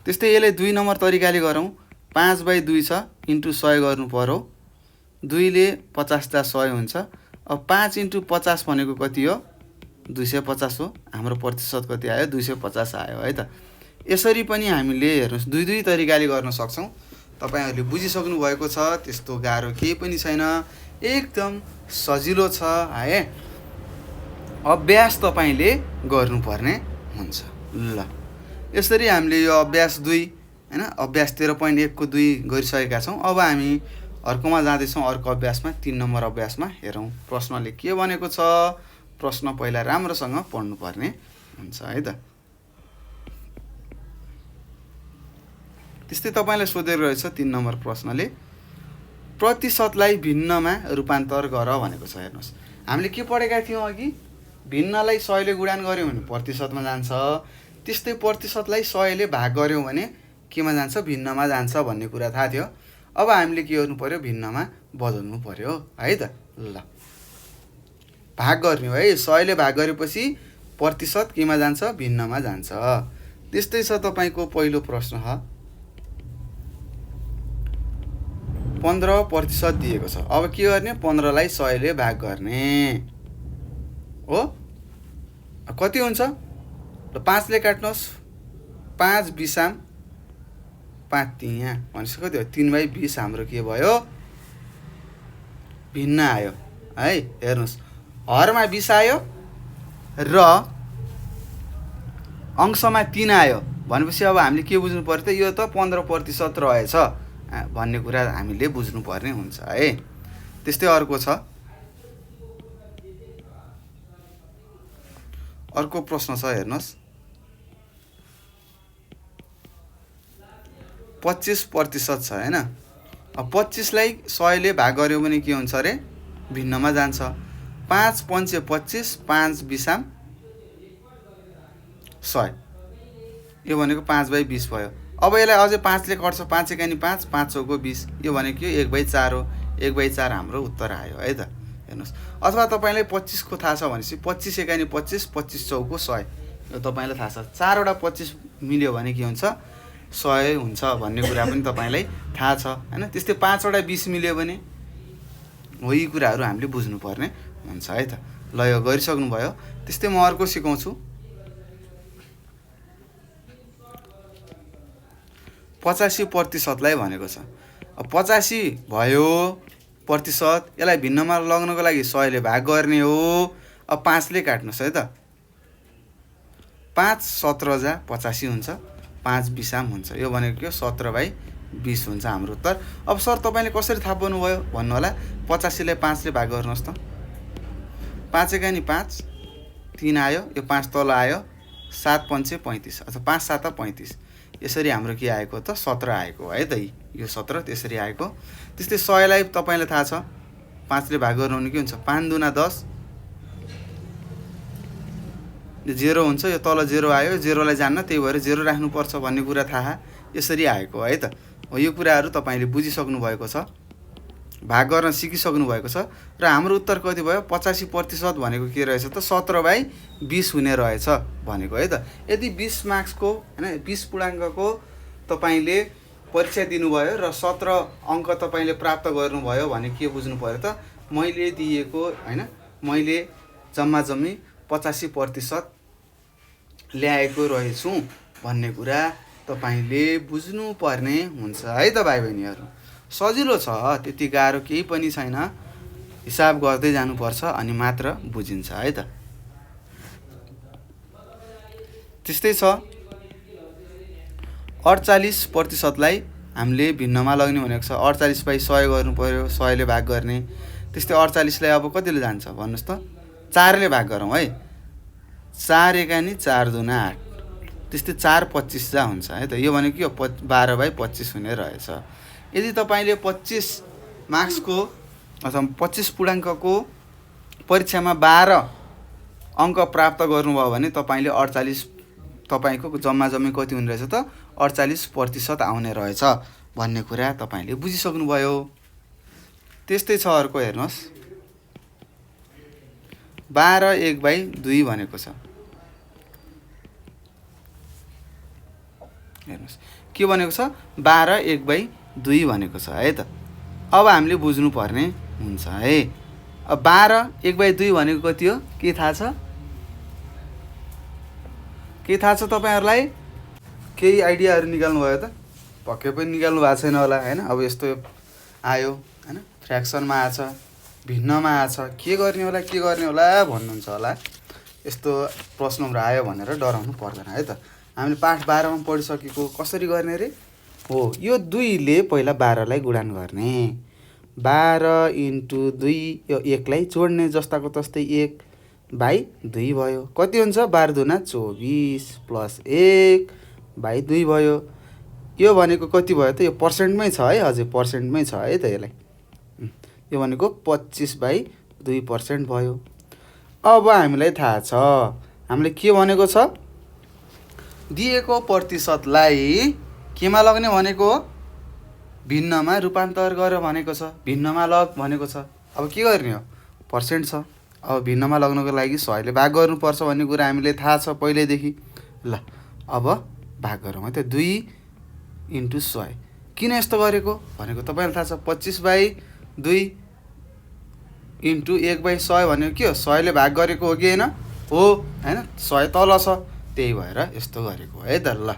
त्यस्तै यसले 2 नम्बर तरिकाले गरौँ। 5/2 छ, इन्टु 100 गर्नु पर्यो। 2 ले 50 दा 100 हुन्छ। अब 5 × 50 भनेको कति हो? 250 हो। हाम्रो प्रतिशत कति आयो? 250 आयो है त। यसरी पनि हामीले हेर्नुस्, दुई तरिकाले गर्न सक्छौं। तपाईहरुले बुझिसक्नु भएको छ। त्यस्तो गाह्रो केही पनि छैन, एकदम सजिलो छ है। अभ्यास तपाईले गर्नुपर्ने हुन्छ। ल यसरी हामीले यो अभ्यास 2 हैन, अभ्यास 13.1 को 2 गरिसकेका छौं। अब हामी अर्कोमा जाँदै छौं। अर्को अभ्यासमा 3 नम्बर अभ्यासमा हेरौं प्रश्नले के भनेको छ। प्रश्न पहिला राम्रोसँग पढ्नु पर्ने हुन्छ है त। त्यस्तै तपाईलाई सोधेको रहेछ 3 नम्बर प्रश्नले प्रतिशतलाई भिन्नमा रूपान्तर गर भनेको छ। हेर्नुस्, हामीले के पढेका थियौं अघि? भिन्नलाई 100 ले गुणन गर्यौं भने प्रतिशतमा जान्छ। त्यस्तै प्रतिशतलाई 100 ले भाग गर्यौं भने केमा जान्छ? भिन्नमा जान्छ भन्ने कुरा थाहा थियो। अब हामीले के गर्नु पर्यो? भिन्नमा बदल्नु पर्यो है त। ल भाग गर्ने है। 100 ले भाग गरेपछि प्रतिशत केमा जान्छ? भिन्नमा जान्छ। त्यस्तै छ तपाईको पहिलो प्रश्न ह। 15% दिएको छ। अब के गर्ने, 15लाई 100ले भाग गर्ने हो। कति हुन्छ, ल 5ले काट्नुहोस्, 5 20 5 तिया भनेपछि कति हो, 3/20 हाम्रो के भयो, भिन्न आयो है। हेर्नुहोस्, हरमा 20 आयो र अंशमा 3 आयो भनेपछि अब हामीले के बुझ्नु पर्यो त, यो त 15% रहेछ भन्ने कुरा हामीले बुझ्नुपर्ने हुन्छ है। त्यस्तै अर्को छ, अर्को प्रश्न छ हेर्नुहोस्, 25% छ हैन। अब 25लाई 100ले भाग गर्यो भने के हुन्छ अरे, भिन्नमा जान्छ। 5 पंचे 25, 5 20 100, यो भनेको 5/20 भयो। अब यसलाई अझै 5ले कट्छ, 5 एकानी 5, 5 चौको 20, यो भनेको 1/4 हो। 1/4 हाम्रो उत्तर आयो है त। हेर्नुहोस्, अथवा तपाईँलाई 25 को थाहा छ भनेपछि 25 एकानी 25, 25 चौको 100, यो तपाईँलाई थाहा छ। 4 वटा 25 मिल्यो भने के हुन्छ, 100 हुन्छ भन्ने कुरा पनि तपाईँलाई थाहा छ हैन। त्यस्तै 5 वटा 20 मिल्यो भने हो, यी कुराहरू हामीले बुझ्नुपर्ने हुन्छ है त। ल यो गरिसक्नु भयो। त्यस्तै म अर्को सिकाउँछु, 85%लाई भनेको छ। अब 85 भयो प्रतिशत, यसलाई भिन्नमा लग्नको लागि 100ले भाग गर्ने हो। अब 5ले काट्नुहोस् है त, 5 17 जा 85 हुन्छ, 5 20 हुन्छ, यो भनेको के, 17/20 हुन्छ हाम्रो उत्तर। अब सर तपाईँले कसरी थाहा पाउनुभयो भन्नु होला, 85लाई 5ले भाग गर्नुहोस् त, 5 एकानी 5, 3 आयो, यो 5 तल आयो, 7 पंचे 35 अथवा 5 7 35, यसरी हाम्रो के आएको त, 17 आएको है त, यो 17 त्यसरी आएको। त्यस्तै 100लाई तपाईँलाई थाहा छ 5ले भाग गर्नु भने के हुन्छ, 5 दुना 10, 0 हुन्छ, यो तल 0 आयो, 0लाई जान्न, त्यही भएर 0 राख्नुपर्छ भन्ने कुरा थाहा, यसरी आएको है त। हो, यो कुराहरू तपाईँले बुझिसक्नु भएको छ, भाग गर्न सिकिसक्नु भएको छ। र हाम्रो उत्तर कति भयो, 85% भनेको के रहेछ त, 17/20 हुने रहेछ भनेको है त। यदि 20 मार्क्सको हैन, 20 पूर्णाङ्कको तपाईँले परीक्षा दिनुभयो र 17 अङ्क तपाईँले प्राप्त गर्नुभयो भने के बुझ्नु पर्यो त, मैले दिएको हैन, मैले जम्मा जम्मी 85% ल्याएको रहेछु भन्ने कुरा तपाईँले बुझ्नुपर्ने हुन्छ है त भाइ बहिनीहरू। सजिलो छ, त्यति गाह्रो केही पनि छैन, हिसाब गर्दै जानुपर्छ अनि मात्र बुझिन्छ है त। त्यस्तै छ, 48%लाई हामीले भिन्नमा लग्ने भनेको छ। 48/100 गर्नु पर्यो, 100ले भाग गर्ने। त्यस्तै 48लाई अब कतिले जान्छ भन्नुहोस् त, 4ले भाग गरौँ है, 4 एकानी 4 दुना 8, त्यस्तै 4 25 जा हुन्छ है त। यो भनेको यो 12/25 हुने रहेछ। यदि तपाईँले 25 मार्क्सको अथवा 25 पूर्णाङ्कको परीक्षामा 12 अङ्क प्राप्त गर्नुभयो भने तपाईँले 48, तपाईँको जम्मा जम्मी कति हुने रहेछ त, 48% आउने रहेछ भन्ने कुरा तपाईँले बुझिसक्नुभयो। त्यस्तै छ अर्को हेर्नुहोस्, 12 1/2 भनेको छ। हेर्नुहोस् के भनेको छ, 12 1/2 भनेको छ है त। अब हामीले बुझ्नुपर्ने हुन्छ है। अब 12 1/2 भनेको कति हो, के थाहा छ, के थाहा छ तपाईँहरूलाई, केही आइडियाहरू निकाल्नु भयो त, पक्कै पनि निकाल्नु भएको छैन होला हैन। अब यस्तो आयो हैन, फ्र्याक्सनमा आछ, भिन्नमा आछ, के गर्ने होला भन्नुहुन्छ होला। यस्तो प्रश्नहरू आयो भनेर डराउनु पर्दैन है त। हामीले पाठ 12 मा पढिसकेको, कसरी गर्ने रे, हो यो 2ले पहिला 12लाई गुणान गर्ने, 12 × 2, यो 1लाई जोड्ने जस्ताको तस्तै 1/2 भयो। कति हुन्छ, 12 दुना 24 + 1/2 भयो। यो भनेको कति भयो त, यो पर्सेन्टमै छ है, हजुर पर्सेन्टमै छ है त। यसलाई यो भनेको 25/2% भयो। अब हामीलाई थाहा छ, हामीले के भनेको छ, दिएको प्रतिशतलाई केमा लग्ने भनेको हो, भिन्नमा रूपान्तर गर भनेको छ, भिन्नमा लग भनेको छ। अब के गर्ने हो, पर्सेन्ट छ, अब भिन्नमा लग्नको लागि 100ले भाग गर्नुपर्छ भन्ने कुरा हामीले थाहा छ पहिल्यैदेखि। ल अब भाग गरौँ है त, 2 × 100, किन यस्तो गरेको भनेको तपाईँलाई थाहा छ 25/2 इन्टु 1/100 भनेको के हो 100ले भाग गरेको हो कि होइन हो होइन 100 तल छ त्यही भएर यस्तो गरेको है त ल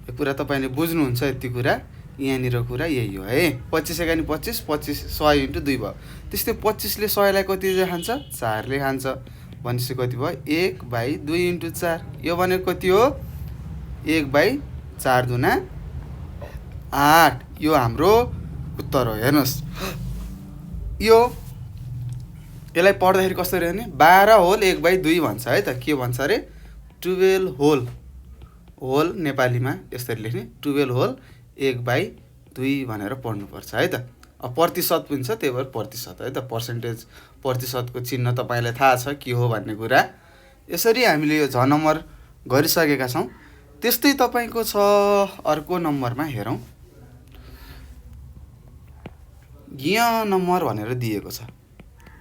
यो कुरा तपाईँले बुझ्नुहुन्छ यति कुरा यहाँनिर कुरा यही हो है 25 एकानी 25 25 100 इन्टु 2 भयो त्यस्तै 25ले 100लाई कतिले खान्छ 4ले खान्छ भनेपछि कति भयो 1/2 इन्टु 4 यो भनेको कति हो 1/4 दुना 8 यो हाम्रो उत्तर हो हेर्नुहोस् यसलाई पढ्दाखेरि कसरी भने 12 होल 1/2 भन्छ है त के भन्छ अरे 12 होल नेपालीमा यसरी लेख्ने 12 होल 1/2 भनेर पढ्नुपर्छ है त अब प्रतिशत पनि छ त्यही भएर प्रतिशत है त पर्सेन्टेज प्रतिशतको चिन्ह तपाईँलाई थाहा छ के हो भन्ने कुरा यसरी हामीले यो झ नम्बर गरिसकेका छौँ त्यस्तै तपाईँको छ अर्को नम्बरमा हेरौँ यहाँ नम्बर भनेर दिएको छ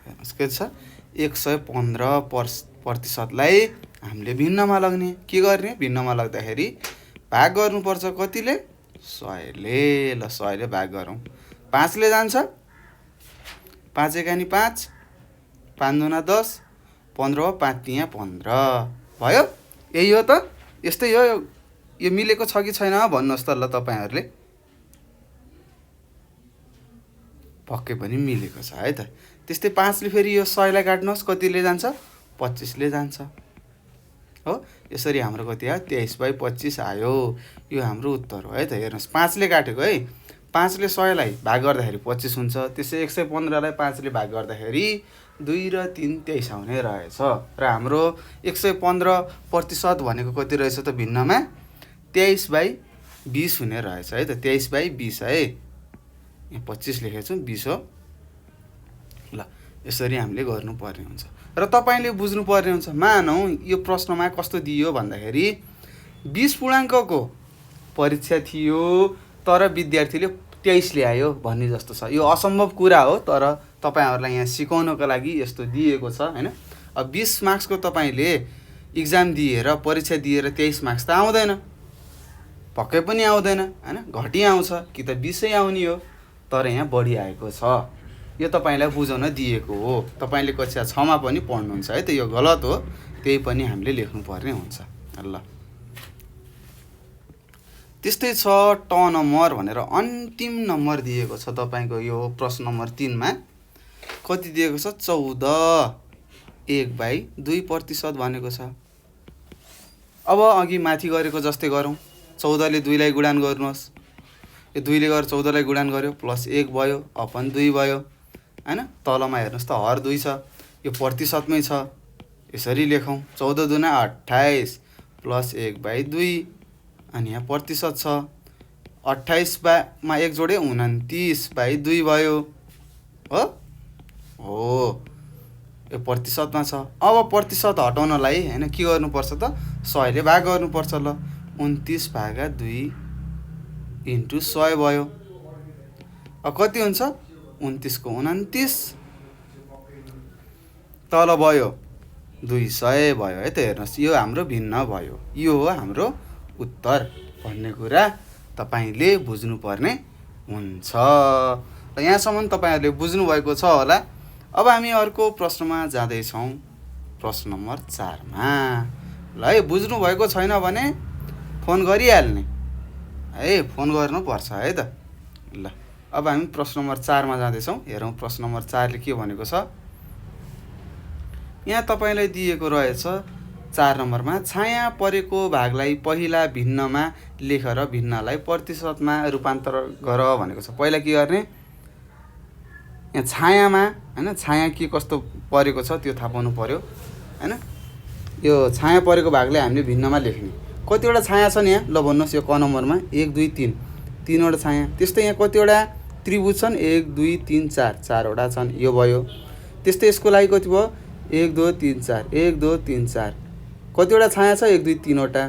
हेर्नुहोस् के छ 115% हामीले भिन्नमा लग्ने के गर्ने भिन्नमा लाग्दाखेरि भाग गर्नुपर्छ कतिले 100ले ल 100ले भाग गरौँ 5ले जान्छ 5 एकानी 5 5 दुना 10 15 5 तिया 15 भयो यही हो त यस्तै हो यो मिलेको छ कि छैन भन्नुहोस् त ल तपाईँहरूले पक्कै पनि मिलेको छ है त त्यस्तै 5ले फेरि यो 100लाई काट्नुहोस् कतिले जान्छ 25ले जान्छ हो यसरी हाम्रो कति आयो 23/25 आयो यो हाम्रो उत्तर हो है त हेर्नुहोस् 5ले काटेको है 5ले 100लाई भाग गर्दाखेरि 25 हुन्छ त्यसै 115लाई 5ले भाग गर्दाखेरि 2 र 3 23 आउने रहेछ र हाम्रो 115% भनेको कति रहेछ त भिन्नमा 23/20 हुने रहेछ है त 23/20 है यहाँ 25 लेखेको छु 20 हो ल यसरी हामीले गर्नुपर्ने हुन्छ र तपाईँले बुझ्नुपर्ने हुन्छ मानौँ यो प्रश्नमा कस्तो दियो भन्दाखेरि 20 पूर्णाङ्कको परीक्षा थियो तर विद्यार्थीले 23 ल्यायो भन्ने जस्तो छ यो असम्भव कुरा हो तर तपाईँहरूलाई यहाँ सिकाउनको लागि यस्तो दिएको छ हैन अब 20 मार्क्सको तपाईँले इक्जाम दिएर परीक्षा दिएर 23 मार्क्स त आउँदैन पक्कै पनि आउँदैन हैन घटी आउँछ कि त 20 आउने हो तर यहाँ बढी आएको छ यो तपाईँलाई बुझाउन दिएको हो तपाईँले कक्षा 6 मा पनि पढ्नुहुन्छ है त यो गलत हो त्यही पनि हामीले लेख्नुपर्ने हुन्छ ल त्यस्तै छ ट नम्बर भनेर अन्तिम नम्बर दिएको छ तपाईँको यो प्रश्न नम्बर 3 मा कति दिएको छ 14 1/2% भनेको छ अब अघि माथि गरेको जस्तै गरौँ 14ले 2 लाई गुणान गर्नुहोस् यो 2 ले गरेर 14 लाई गुणान गर्यो प्लस 1 भयो अपन 2 भयो हैन तलमा हेर्नुहोस् त हर 2 छ यो प्रतिशतमै छ यसरी लेखौँ 14 दुना 28 प्लस 1/2 अनि यहाँ प्रतिशत छ 28 मा 1 जोडे 29/2 भयो हो यो प्रतिशतमा छ अब प्रतिशत हटाउनलाई हैन के गर्नुपर्छ त 100 ले भाग गर्नुपर्छ ल 29/2 इन्टु 100 भयो अब कति हुन्छ 29 को 29 तल भयो 200 भयो है त हेर्नुहोस् यो हाम्रो भिन्न भयो यो हो हाम्रो उत्तर भन्ने कुरा तपाईले बुझ्नुपर्ने हुन्छ र यहाँसम्म तपाईहरुले बुझ्नु भएको छ होला अब हामी अर्को प्रश्नमा जाँदै छौं प्रश्न नम्बर 4 मा ल है बुझ्नु भएको छैन भने फोन गरिहाल्ने है फोन गर्नु पर्छ है त ल अब हामी प्रश्न नम्बर 4 मा जाँदै छौं हेरौं प्रश्न नम्बर 4 ले के भनेको छ यहाँ तपाईलाई दिएको रहेछ 4 नम्बरमा छाया परेको भागलाई पहिला भिन्नमा लेख र भिन्नलाई प्रतिशतमा रूपान्तर गर भनेको छ पहिला के गर्ने यहाँ छायामा हैन छाया के कस्तो परेको छ त्यो थाहा पाउनु पर्यो हैन यो छाया परेको भागलाई हामीले भिन्नमा लेख्ने कतिवटा छाया छन् यहाँ ल भन्नुस् यो क नम्बरमा 1 2 3 तीनवटा छाया त्यस्तै यहाँ कतिवटा त्रिभुज छन् 1 2 3 4 चारवटा छन् यो भयो त्यस्तै यसको लागि कति भयो 1 2 3 4 1 2 3 4 कतिवटा छाया छ 1 2 3 वटा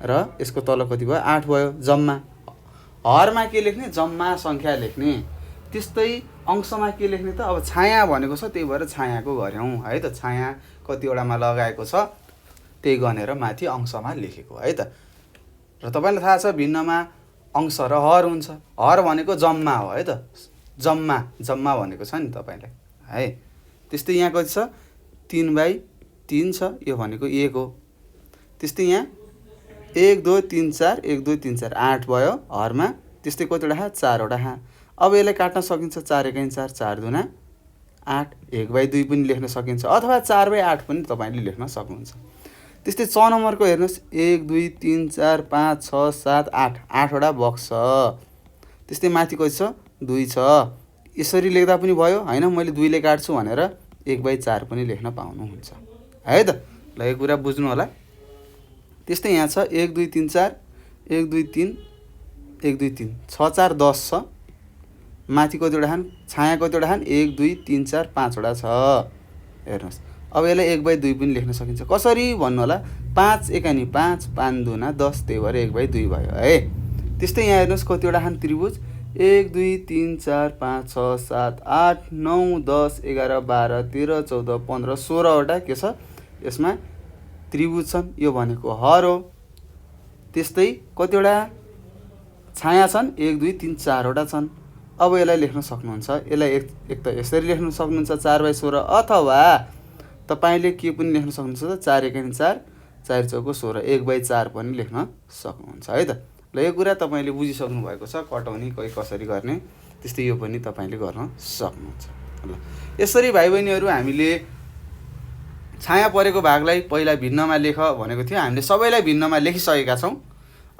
र यसको तल कति भयो 8 भयो जम्मा हरमा के लेख्ने जम्मा संख्या लेख्ने त्यस्तै अंशमा के लेख्ने त अब छाया भनेको छ त्यही भएर छायाको गर्यौं है त छाया कतिवटामा लगाएको छ त्यही गनेर माथि अंशमा लेखेको है त र तपाईलाई थाहा छ भिन्नमा अंश र हर हुन्छ। हर भनेको जम्मा हो है त, जम्मा भनेको छ नि तपाईँलाई है। त्यस्तै यहाँ कति छ 3/3 छ, यो भनेको 1 हो। त्यस्तै यहाँ 1 2 3 4 1 2 3 4 8 भयो हरमा। त्यस्तै कतिवटा हात 4वटा हात। अब यसलाई काट्न सकिन्छ 4 एकाइ 4 4 दुना 8 1/2 पनि लेख्न सकिन्छ अथवा 4/8 पनि तपाईँले लेख्न सक्नुहुन्छ। त्यस्तै 6 नम्बरको हेर्नुहोस् 1 2 3 4 5 6 7 8 8वटा बक्स छ। त्यस्तै माथि कति छ 2 छ। यसरी लेख्दा पनि भयो होइन, मैले 2 ले काट्छु भनेर 1/4 पनि लेख्न पाउनुहुन्छ है त। ल यो कुरा बुझ्नु होला। त्यस्तै यहाँ छ 1 2 3 4 1 2 3 1 2 3 6 4 10 छ। माथि कतिवटा खान छाया कतिवटा खान 1 2 3 4 5वटा छ हेर्नुहोस्। अब यसलाई 1/2 पनि लेख्न सकिन्छ। कसरी भन्नु होला, 5 एकानी 5 5 दुना 10 त्यही भएर 1/2 भयो है। त्यस्तै यहाँ हेर्नुहोस् कतिवटा खान त्रिभुज 1 2 3 4 5 6 7 8 9 10 11 12 13 14 15 16वटा के छ यसमा त्रिभुज छन्। यो भनेको हर हो। त्यस्तै कतिवटा छाया छन् 1 2 3 4वटा छन्। अब यसलाई लेख्न सक्नुहुन्छ। यसलाई एक त यसरी लेख्न सक्नुहुन्छ 4/16 अथवा तपाईँले के पनि लेख्न सक्नुहुन्छ त 4 एकाइ 4 4 चौको 16 1/4 पनि लेख्न सक्नुहुन्छ है त। ल यो कुरा तपाईँले बुझिसक्नु भएको छ, कटाउने कसरी गर्ने त्यस्तै यो पनि तपाईँले गर्न सक्नुहुन्छ। ल यसरी भाइ बहिनीहरू हामीले छाया परेको भागलाई पहिला भिन्नमा लेख भनेको थियो। हामीले सबैलाई भिन्नमा लेखिसकेका छौँ।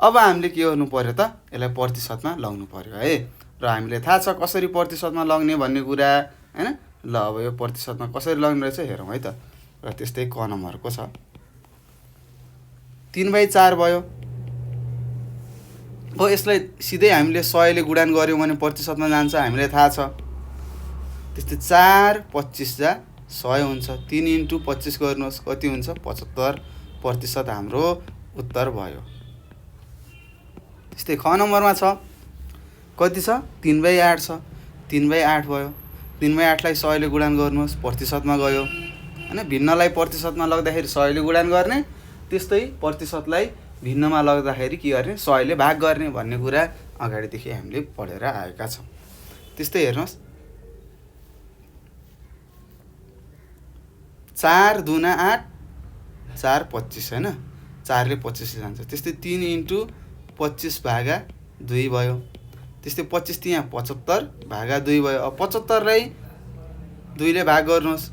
अब हामीले के गर्नु पर्यो त, यसलाई प्रतिशतमा लगाउनु पर्यो है। र हामीलाई थाहा छ कसरी प्रतिशतमा लग्ने भन्ने कुरा हैन। ल अब यो प्रतिशतमा कसरी लग्ने रहेछ हेरौँ है त। र त्यस्तै क नम्बरको छ 3/4 भयो। हो यसलाई सिधै हामीले 100 ले गुणान गर्यौँ भने प्रतिशतमा जान्छ, हामीलाई थाहा छ। त्यस्तै 4 25 जा 100 हुन्छ। 3 × 25 गर्नुहोस् कति हुन्छ 75% हाम्रो उत्तर भयो। त्यस्तै ख नम्बरमा छ कति छ 3/8 छ। 3/8 भयो। 3/8 लाई 100 ले गुणान गर्नुहोस् प्रतिशतमा गयो हैन। भिन्नलाई प्रतिशतमा लग्दाखेरि 100 ले गुणान गर्ने, त्यस्तै प्रतिशतलाई भिन्नमा लग्दाखेरि के गर्ने 100 ले भाग गर्ने भन्ने कुरा अगाडिदेखि हामीले पढेर आएका छौँ। त्यस्तै हेर्नुहोस् 4 दुना 8 4 25 हैन। 4 ले 25 ले जान्छ। त्यस्तै 3 × 25 भागा 2 भयो। त्यस्तै 25 त्यहाँ 75 भागा 2 भयो। अब 75 लाई 2 ले भाग गर्नुहोस्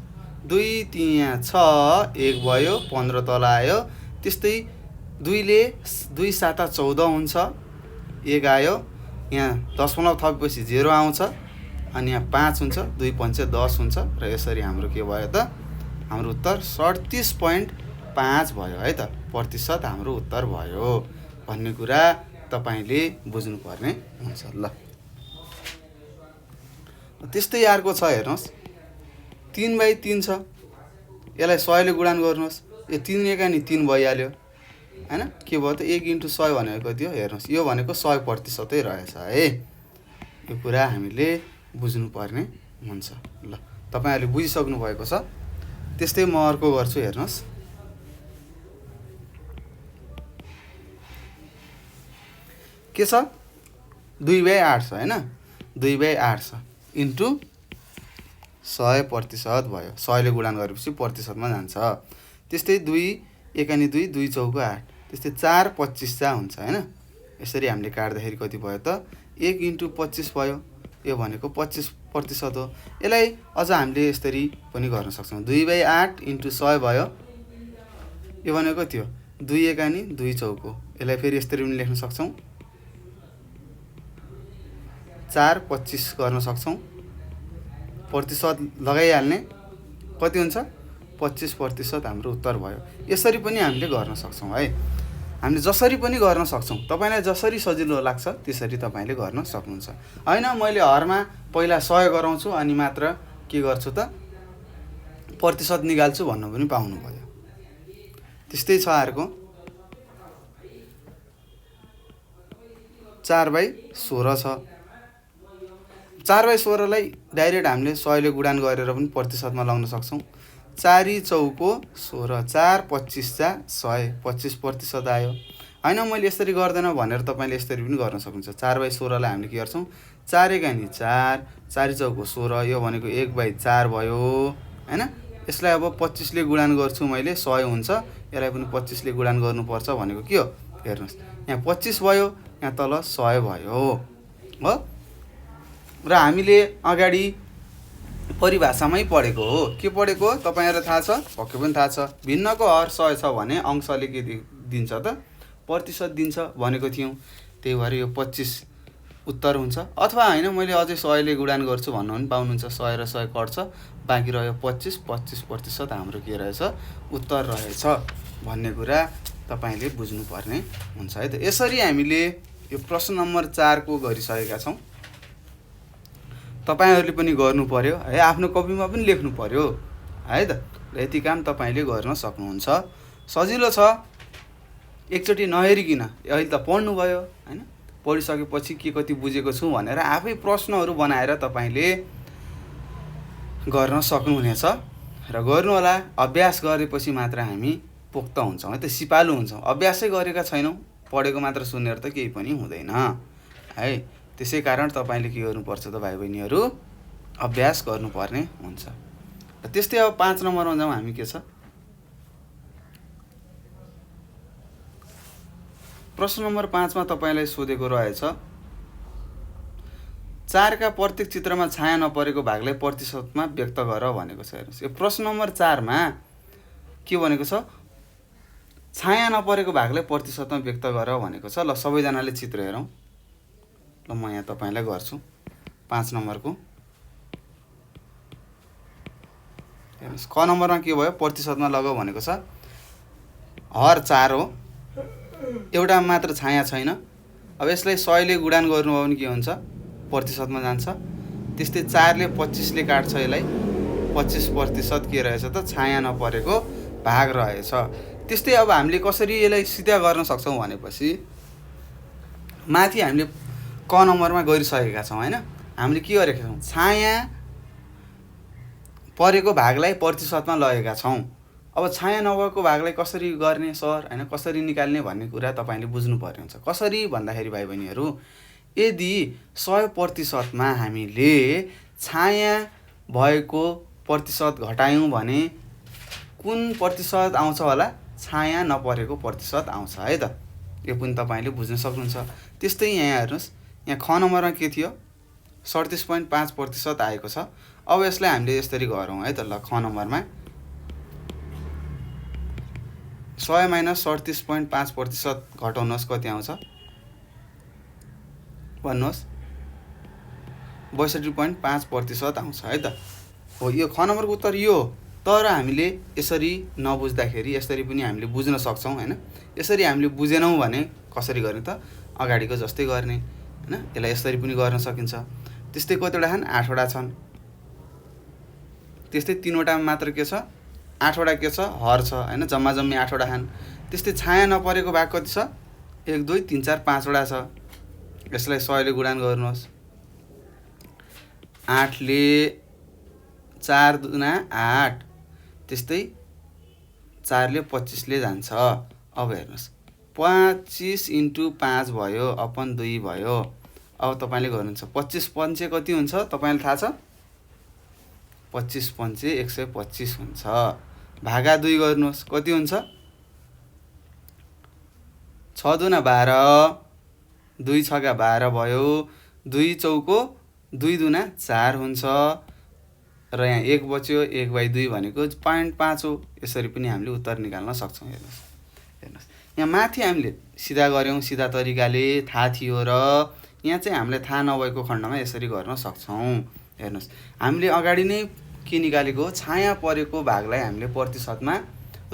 2 त्यहाँ 6 1 भयो 15 तल आयो। त्यस्तै 2 ले 2 7 14 हुन्छ 1 आयो। यहाँ दशमलव थपेपछि 0 आउँछ अनि यहाँ 5 हुन्छ 2 5 10 हुन्छ। र यसरी हाम्रो के भयो त, हाम्रो उत्तर 37.5 भयो है त। प्रतिशत हाम्रो उत्तर भयो भन्ने कुरा तपाईले बुझ्नुपर्ने हुन्छ। ल त्यस्तै अर्को छ हेर्नुहोस् 3/3 छ। यसलाई 100 ले गुणान गर्नुहोस्। यो 3 एकानी 3 भइहाल्यो हैन। के भयो त 1 × 100 भनेको कति हो हेर्नुहोस्। यो भनेको 100% रहेछ है। यो कुरा हामीले बुझ्नुपर्ने हुन्छ। ल तपाईहरुले बुझिसक्नु भएको छ। त्यस्तै म अर्को गर्छु हेर्नुहोस्। के छ 2/8 छ हैन। 2/8 छ इन्टु 100% भयो। 100 ले गुणान गरेपछि प्रतिशतमा जान्छ। त्यस्तै 2 एकानी 2 2 चौको 8। त्यस्तै 4 25 जा हुन्छ हैन। यसरी हामीले काट्दाखेरि कति भयो त 1 × 25 भयो। यो भनेको 25% हो। यसलाई अझ हामीले यसरी पनि गर्न सक्छौँ। 2/8 × 100 भयो। यो भनेको कति हो 2 एकानी 2 चौको। यसलाई फेरि यसरी पनि लेख्न सक्छौँ 4 25 गर्न सक्छौँ। प्रतिशत लगाइहाल्ने कति हुन्छ 25% हाम्रो उत्तर भयो। यसरी पनि हामीले गर्न सक्छौँ है। हामीले जसरी पनि गर्न सक्छौँ। तपाईलाई जसरी सजिलो लाग्छ त्यसरी तपाईले गर्न सक्नुहुन्छ। हैन मैले हरमा पहिला 100 गराउँछु अनि मात्र के गर्छु त प्रतिशत निकाल्छु भन्नु पनि पाउनु भयो। त्यस्तै छ अर्को 4/16 छ। 4/16 लाई डाइरेक्ट हामीले 100 ले गुणान गरेर पनि प्रतिशतमा लगाउन सक्छौँ। 4 चौको 16 4 25 जा 100 25% आयो। होइन मैले यसरी गर्दैन भनेर तपाईँले यसरी पनि गर्न सक्नुहुन्छ। 4/16 हामीले के गर्छौँ, 4 एकानी 4, 4 चौको 16, यो भनेको 1/4 भयो होइन। यसलाई अब 25 ले गुणन गर्छु मैले, 100 हुन्छ। यसलाई पनि 25 ले गुणन गर्नुपर्छ भनेको के हो, हेर्नुहोस् यहाँ 25 भयो, यहाँ तल 100 भयो हो। र हामीले अगाडि परिभाषामै पढेको हो, के पढेको हो तपाईँहरूलाई थाहा छ, पक्कै पनि थाहा छ। भिन्नको हर 100 छ भने अंशले के दिन्छ त, प्रतिशत दिन्छ भनेको थियौँ। त्यही भएर यो 25 उत्तर हुन्छ। अथवा होइन मैले अझै 100 ले गुणन गर्छु भन्नु पनि पाउनुहुन्छ। 100 र 100 कट्छ, बाँकी रह्यो 25, 25% हाम्रो के रहेछ, उत्तर रहेछ भन्ने कुरा तपाईँले बुझ्नुपर्ने हुन्छ है त। यसरी हामीले यो प्रश्न नम्बर 4 को गरिसकेका छौँ। तपाईँहरूले पनि गर्नु पर्यो है, आफ्नो कपीमा पनि लेख्नु पर्यो है त। र यति काम तपाईँले गर्न सक्नुहुन्छ। सजिलो छ, एकचोटि नहेरिकन अहिले त पढ्नुभयो होइन, पढिसकेपछि के कति बुझेको छु भनेर आफै प्रश्नहरू बनाएर तपाईँले गर्न सक्नुहुनेछ। र गर्नु होला, अभ्यास गरेपछि मात्र हामी पोख्त हुन्छौँ है त, सिपालु हुन्छौँ। अभ्यासै गरेका छैनौँ, पढेको मात्र सुनेर त केही पनि हुँदैन है। त्यसै कारण तपाईँले के गर्नुपर्छ त भाइ बहिनीहरू, अभ्यास गर्नुपर्ने हुन्छ। र त्यस्तै अब 5 नम्बरमा जाउँ हामी। के छ, प्रश्न नम्बर 5 मा तपाईँलाई सोधेको रहेछ 4 का प्रत्येक चित्रमा छाया नपरेको भागलाई प्रतिशतमा व्यक्त गर भनेको छ। हेर्नुहोस् यो प्रश्न नम्बर 4 मा के भनेको छ, छाया नपरेको भागलाई प्रतिशतमा व्यक्त गर भनेको छ। ल सबैजनाले चित्र हेरौँ। ल म यहाँ तपाईँलाई गर्छु 5 नम्बरको। हेर्नुहोस् क नम्बरमा के भयो, प्रतिशतमा लग भनेको छ। हर 4 हो, एउटा मात्र छाया छैन। अब यसलाई 100 ले गुणन गर्नुभयो भने के हुन्छ, प्रतिशतमा जान्छ। त्यस्तै 4 ले 25 ले काट्छ, यसलाई 25% के रहेछ त, छाया नपरेको भाग रहेछ। त्यस्तै अब हामीले कसरी यसलाई सिधा गर्न सक्छौँ भनेपछि माथि हामीले क नम्बरमा गरिसकेका छौँ होइन। हामीले के गरेका छौँ, छाया परेको भागलाई प्रतिशतमा लगेका छौँ। अब छाया नभएको भागलाई कसरी गर्ने सर होइन, कसरी निकाल्ने भन्ने कुरा तपाईँले बुझ्नुपर्ने हुन्छ। कसरी भन्दाखेरि भाइ बहिनीहरू, यदि 100% मा हामीले छाया भएको प्रतिशत घटायौँ भने कुन प्रतिशत आउँछ होला, छाया नपरेको प्रतिशत आउँछ है त। यो पनि तपाईँले बुझ्न सक्नुहुन्छ। त्यस्तै यहाँ हेर्नुहोस्, यहाँ ख नम्बरमा के थियो, 37.5% आएको छ। अब यसलाई हामीले यसरी गरौँ है त। ल ख नम्बरमा 100 - 37.5% घटाउनुहोस्, कति आउँछ भन्नुहोस्, 62.5% आउँछ है त। हो यो ख नम्बरको उत्तर यो हो। तर हामीले यसरी नबुझ्दाखेरि यसरी पनि हामीले बुझ्न सक्छौँ होइन। यसरी हामीले बुझेनौँ भने कसरी गर्ने त, अगाडिको जस्तै गर्ने होइन। यसलाई यसरी पनि गर्न सकिन्छ। त्यस्तै कतिवटा छन्, 8 वटा छन्। त्यस्तै 3 वटामा मात्र के छ, 8 वटा के छ, हर छ होइन, जम्मा जम्मी 8 वटा छन्। त्यस्तै छाया नपरेको भाग कति छ, 1 2 3 4 5 वटा छ। यसलाई 100 ले गुणन गर्नुहोस्, 8 ले 4 दुना 8, त्यस्तै 4 ले 25 ले जान्छ। अब हेर्नुहोस् 25 × 5 भयो अपन 2 भयो। अब तपाईँले गर्नुहुन्छ 25 पंचे कति हुन्छ तपाईँलाई थाहा छ, 25 पंचे 125 हुन्छ। भागा 2 गर्नुहोस्, कति हुन्छ, 6 दुना 12, 2 छका 12 भयो। 2 चौको 2 दुना 4 हुन्छ। र यहाँ 1 बच्यो, 1/2 भनेको 0.5 हो। यसरी पनि हामीले उत्तर निकाल्न सक्छौँ। हेर्नुहोस् हेर्नुहोस् यहाँ माथि हामीले सिधा गऱ्यौँ, सिधा तरिकाले थाहा थियो। र यहाँ चाहिँ हामीले थाहा नभएको खण्डमा यसरी गर्न सक्छौँ। हेर्नुहोस् हामीले अगाडि नै के निकालेको, छाया परेको भागलाई हामीले प्रतिशतमा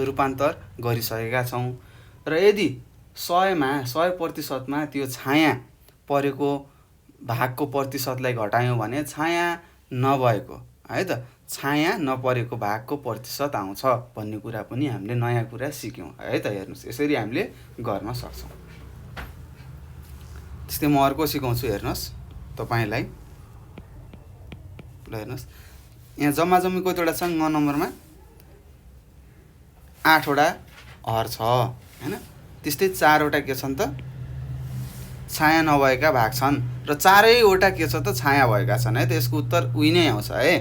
रूपान्तर गरिसकेका छौँ। र यदि 100% मा त्यो छाया परेको भागको प्रतिशतलाई घटायौँ भने छाया नभएको है त, छाया नपरेको भागको प्रतिशत आउँछ भन्ने कुरा पनि हामीले नयाँ कुरा सिक्यौँ है त। हेर्नुहोस् यसरी हामीले गर्न सक्छौँ। त्यस्तै म अर्को सिकाउँछु, हेर्नुहोस् तपाईँलाई। ल हेर्नुहोस् यहाँ जम्मा जम्मी कतिवटा छ, 9 नम्बरमा 8 वटा हर छ होइन। त्यस्तै 4वटा के छन् त छाया नभएका भाग छन् र 4वटा के छ त छाया भएका छन् है त। यसको उत्तर उही नै आउँछ है।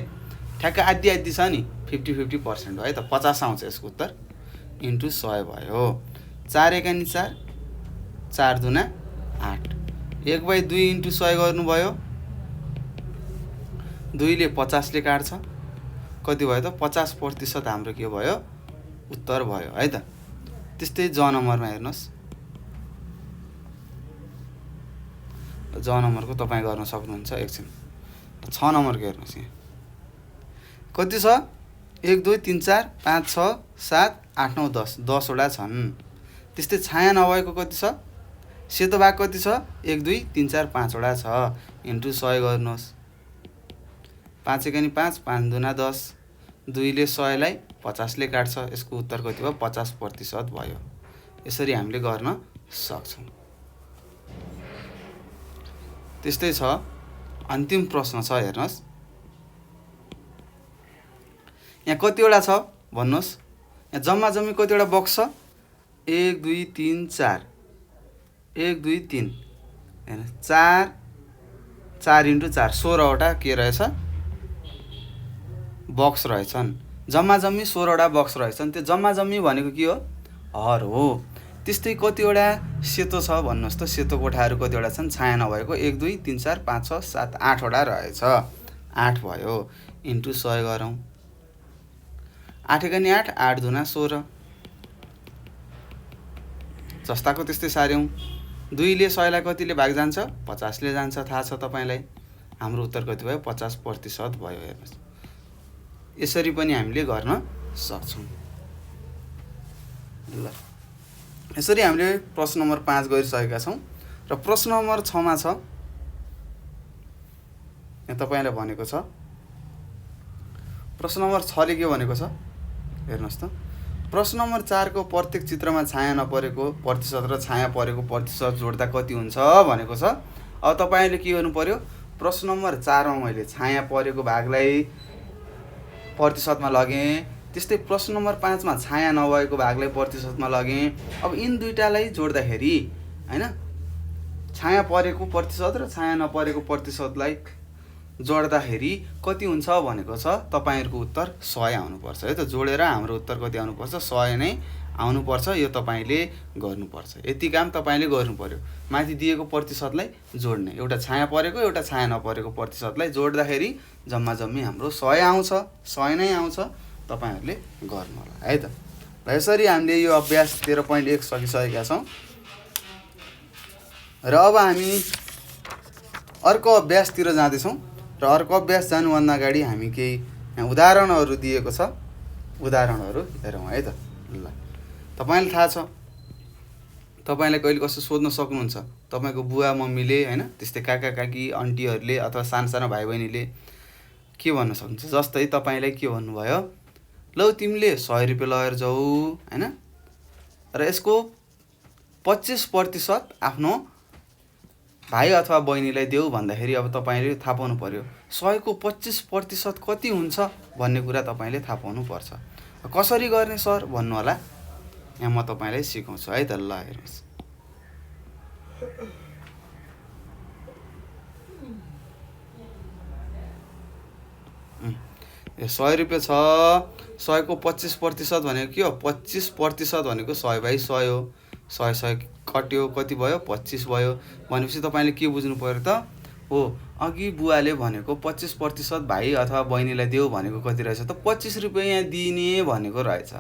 ठ्याक्क आधी आधी छ नि 50-50% हो है त। 50 आउँछ यसको उत्तर इन्टु 100 भयो। 4 एकानी 4, 4 दुना 8, 1/2 इन्टु 100 गर्नुभयो। 2 ले 50 ले काट्छ, कति भयो त 50% हाम्रो के भयो उत्तर भयो है त। त्यस्तै ज नम्बरमा हेर्नुहोस्, ज नम्बरको तपाईँ गर्न सक्नुहुन्छ एकछिन। 6 नम्बरको हेर्नुहोस्, यहाँ कति छ 1 2 3 4 5 6 7 8 9 10, 10वटा छन्। त्यस्तै छाया नभएको कति छ, सेतो भाग कति छ 1 2 3 4 5वटा छ इन्टु 100 गर्नुहोस्। 5 एकानी 5, 5 दुना 10, 2 ले 100 लाई 50 ले काट्छ, यसको उत्तर कति भयो 50% भयो। यसरी हामीले गर्न सक्छौँ। त्यस्तै छ अन्तिम प्रश्न छ हेर्नुहोस्, यहाँ कतिवटा छ भन्नुहोस्। यहाँ जम्मा जम्मी कतिवटा बक्स छ 1 2 3 4, 1 2 3 हैन 4, 4 इन्टु 4 16वटा के रहेछ बक्स रहेछन्। जम्मा जम्मी 16वटा बक्स रहेछन्। त्यो जम्मा जम्मी भनेको के हो हर हो। त्यस्तै कतिवटा सेतो छ भन्नुहोस् त, सेतो कोठाहरू कतिवटा छन् छाया नभएको 1 2 3 4 5 6 7 8वटा रहेछ, 8 भयो इन्टु 100 गरौँ। 8 एकानी 8, 8 दुना 16, जस्ताको त्यस्तै सार्यौँ। 2 ले 100 लाई कतिले भाग जान्छ 50 ले जान्छ, थाहा छ तपाईँलाई। हाम्रो उत्तर कति भयो 50% भयो। हेर्नुहोस् यसरी पनि हामीले गर्न सक्छौँ। ल यसरी हामीले प्रश्न नम्बर 5 गरिसकेका छौँ र प्रश्न नम्बर 6 मा छ, यहाँ तपाईँलाई भनेको छ प्रश्न नम्बर 6 ले के भनेको छ हेर्नुहोस् त। प्रश्न नम्बर 4 को प्रत्येक चित्रमा छाया नपरेको प्रतिशत र छाया परेको प्रतिशत जोड्दा कति हुन्छ भनेको छ। अब तपाईँले के गर्नु पर्यो, प्रश्न नम्बर 4 मा मैले छाया परेको भागलाई प्रतिशतमा लगेँ, त्यस्तै प्रश्न नम्बर 5 मा छाया नभएको भागलाई प्रतिशतमा लगेँ। अब यिन दुईटालाई जोड्दाखेरि हैन छाया परेको प्रतिशत र छाया नपरेको प्रतिशतलाई जोड्दाखेरि कति हुन्छ भनेको छ। तपाईहरुको उत्तर 100 आउनुपर्छ है त। जोडेर हाम्रो उत्तर कति आउनुपर्छ 100 नै आउनुपर्छ। यो तपाईले गर्नुपर्छ। यति काम तपाईले गर्नु पर्यो। माथि दिएको प्रतिशतलाई जोड्ने, एउटा छाया परेको एउटा छाया नपरेको प्रतिशतलाई जोड्दाखेरि जम्मा जम्मी हाम्रो 100 आउँछ, 100 नै आउँछ। तपाईहरुले गर्नु होला है त। र यसरी हामीले यो अभ्यास 13.1 सकिसकेका छौं र अब हामी अर्को अभ्यासतिर जाँदै छौं। र अर्को अभ्यास जानुभन्दा अगाडि हामी केही उदाहरणहरू दिएको छ, उदाहरणहरू हेरौँ है त। ल तपाईलाई थाहा छ, तपाईलाई कहिले कसो सोध्न सक्नुहुन्छ, तपाईको बुवा मम्मीले हैन, त्यस्तै काका काकी आन्टीहरूले अथवा साना भाइ बहिनीले के भन्न सक्नुहुन्छ। जस्तै तपाईलाई के भन्नुभयो, लौ तिमीले 100 रुपैयाँ लगेर जाऊ हैन, र यसको 25% आफ्नो भाइ अथवा बहिनीलाई देऊ भन्दाखेरि अब तपाईले थाहा पाउनु पर्यो 100 को 25% कति हुन्छ भन्ने कुरा तपाईले थाहा पाउनु पर्छ। कसरी गर्ने सर भन्नु होला, यहाँ म तपाईलाई सिकाउँछु है त। ल हेर्नुस्, यो 100 रुपैयाँ छ, 100 को 25% भनेको के हो, 25% भनेको 100/100 हो। 100 कट्यो कति भयो 25 भयो भनेपछि तपाईले के बुझ्नु पर्यो त, हो अघि बुवाले भनेको 25% भाइ अथवा बहिनीलाई देऊ भनेको कति रहेछ त 25 रुपैयाँ यहाँ दिने भनेको रहेछ।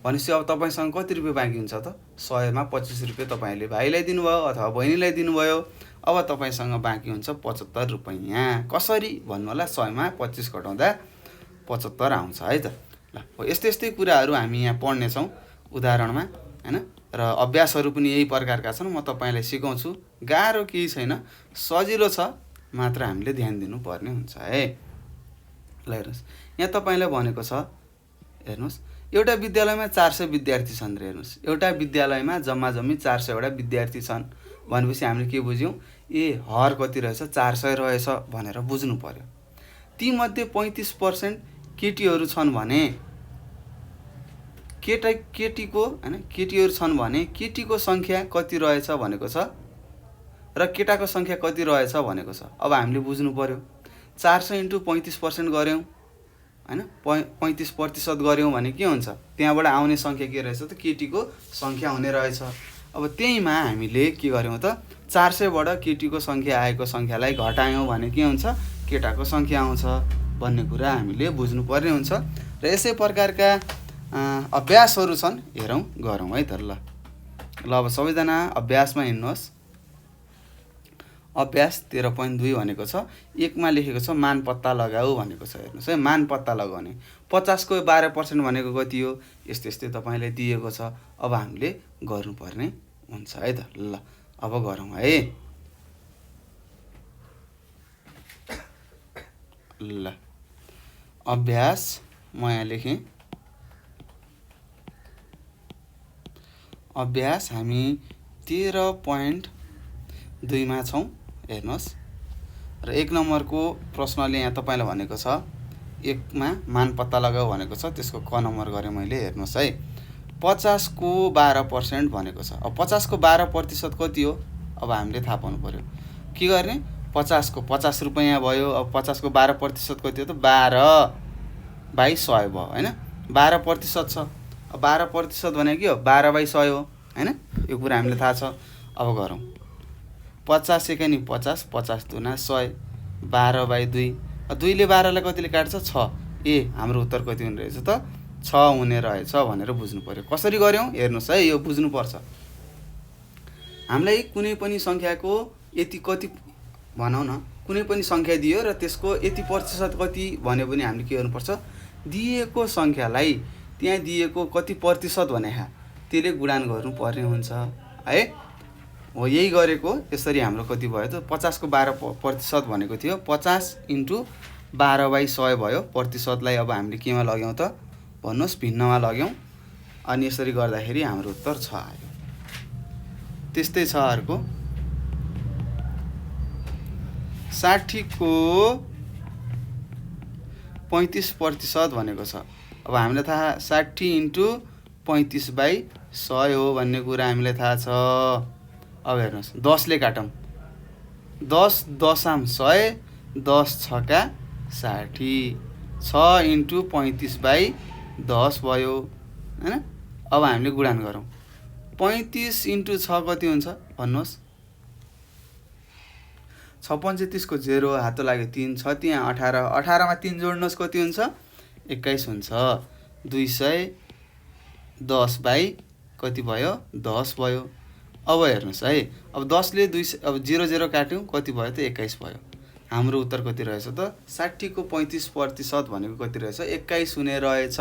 भनेपछि अब तपाईसँग कति रुपैयाँ बाँकी हुन्छ त, 100 मा 25 रुपैयाँ तपाईले भाइलाई दिनुभयो अथवा बहिनीलाई दिनुभयो। अब तपाईसँग बाँकी हुन्छ 75 रुपैयाँ। कसरी भन्नु होला, 100 मा 25 घटाउँदा 75 आउँछ है त। ल यस्तै यस्तै कुराहरू हामी यहाँ पढ्ने छौं उदाहरणमा हैन। र अभ्यासहरू पनि यही प्रकारका छन्। म तपाईलाई सिकाउँछु, गाह्रो केही छैन, सजिलो छ, मात्र हामीले ध्यान दिनुपर्ने हुन्छ है। ल हेर्नुस्, यहाँ तपाईलाई भनेको छ, हेर्नुस् एउटा विद्यालयमा 400 विद्यार्थी छन्। हेर्नुस् एउटा विद्यालयमा जम्मा जम्मी 400 वटा विद्यार्थी छन् भनेपछि हामीले के बुझ्यौं, ए हर कति रहेछ 400 रहेछ भनेर बुझ्नु पर्यो। ती मध्ये 35% केटीहरू छन् भने केटीको हैन केटीहरू छन् भने केटीको सङ्ख्या कति रहेछ भनेको छ र केटाको सङ्ख्या कति रहेछ भनेको छ। अब हामीले बुझ्नु पर्यो 400 × 35% गऱ्यौँ हैन 35% गऱ्यौँ भने के हुन्छ, त्यहाँबाट आउने सङ्ख्या के रहेछ त केटीको सङ्ख्या हुने रहेछ। अब त्यहीमा हामीले के गर्यौँ त 400 बाट केटीको सङ्ख्या आएको सङ्ख्यालाई घटायौँ भने के हुन्छ, केटाको सङ्ख्या आउँछ भन्ने कुरा हामीले बुझ्नुपर्ने हुन्छ। र यसै प्रकारका अभ्यासहरू छन्, हेरौँ गरौँ है त। ल अब सबैजना अभ्यासमा हिँड्नुहोस्। अभ्यास 13.2 भनेको छ 1 मा लेखेको छ मान पत्ता लगाऊ भनेको छ। हेर्नुहोस् है, मान पत्ता लगाउने 50 को 12% भनेको कति हो, यस्तै यस्तै तपाईँलाई दिएको छ। अब हामीले गर्नुपर्ने हुन्छ है त। ल अब गरौँ है। ल अभ्यास म यहाँ लेखेँ। अभ्यास हामी 13.2 मा छौँ। हेर्नुहोस् र 1 नम्बरको प्रश्नले यहाँ तपाईँलाई भनेको छ 1 मा मान पत्ता लगाऊ भनेको छ, त्यसको क नम्बर गरेँ मैले। हेर्नुहोस् है, 50 को 12% भनेको छ। अब 50 को 12% कति हो, अब हामीले थाहा पाउनु पर्यो। के गर्ने, 50 को 50 रुपैयाँ भयो। अब 50 को 12% कति हो त 12/100 भयो हैन। 12% छ। अब 12% भनेको के हो, 12/100 हो हैन। यो कुरा हामीले थाहा छ। अब गरौँ 50 एकानी 50, 50 दुना 100, 12/2। 2 ले 12 लाई कतिले काट्छ 6। ए हाम्रो उत्तर कति हुने रहेछ त 6 हुने रहेछ भनेर बुझ्नु पर्यो। कसरी गर्यौँ हेर्नुहोस् है, यो बुझ्नुपर्छ। हामीलाई कुनै पनि सङ्ख्याको यति कति भनौँ न, कुनै पनि सङ्ख्या दियो र त्यसको यति प्रतिशत कति भन्यो भने हामीले के गर्नुपर्छ, दिएको सङ्ख्यालाई त्यहाँ दिएको कति प्रतिशत भने त्यसले गुणान गर्नुपर्ने हुन्छ है। हो यही गरेको। यसरी हाम्रो कति भयो त 50 को 12% भनेको थियो 50 × 12/100 भयो। प्रतिशतलाई अब हामीले केमा लग्यौँ त भन्नुहोस्, भिन्नमा लग्यौँ। अनि यसरी गर्दाखेरि हाम्रो उत्तर 6 आयो। त्यस्तै छ अर्को 60 को 35% भनेको छ। अब हामीलाई थाहा 60 × 35/100 हो भन्ने कुरा हामीलाई थाहा छ। अब हेर्नुहोस् 10 ले काटौँ, 10 दशाम 100, 10 छका 60, 6 × 35/10 भयो हैन। अब हामीले गुणान गरौँ। 35 × 6 कति हुन्छ भन्नुहोस्। 6 × 35 को 0, हातो लाग्यो 3, 6 त्यहाँ 18, 18 मा 3 जोड्नुहोस् कति हुन्छ 21 हुन्छ। 210 कति भयो 10 भयो। अब हेर्नुहोस् है, अब 10 ले 2 अब 0 0 काट्यौँ कति भयो त 21 भयो। हाम्रो उत्तर कति रहेछ त 60 को 35% भनेको कति रहेछ 21 हुने रहेछ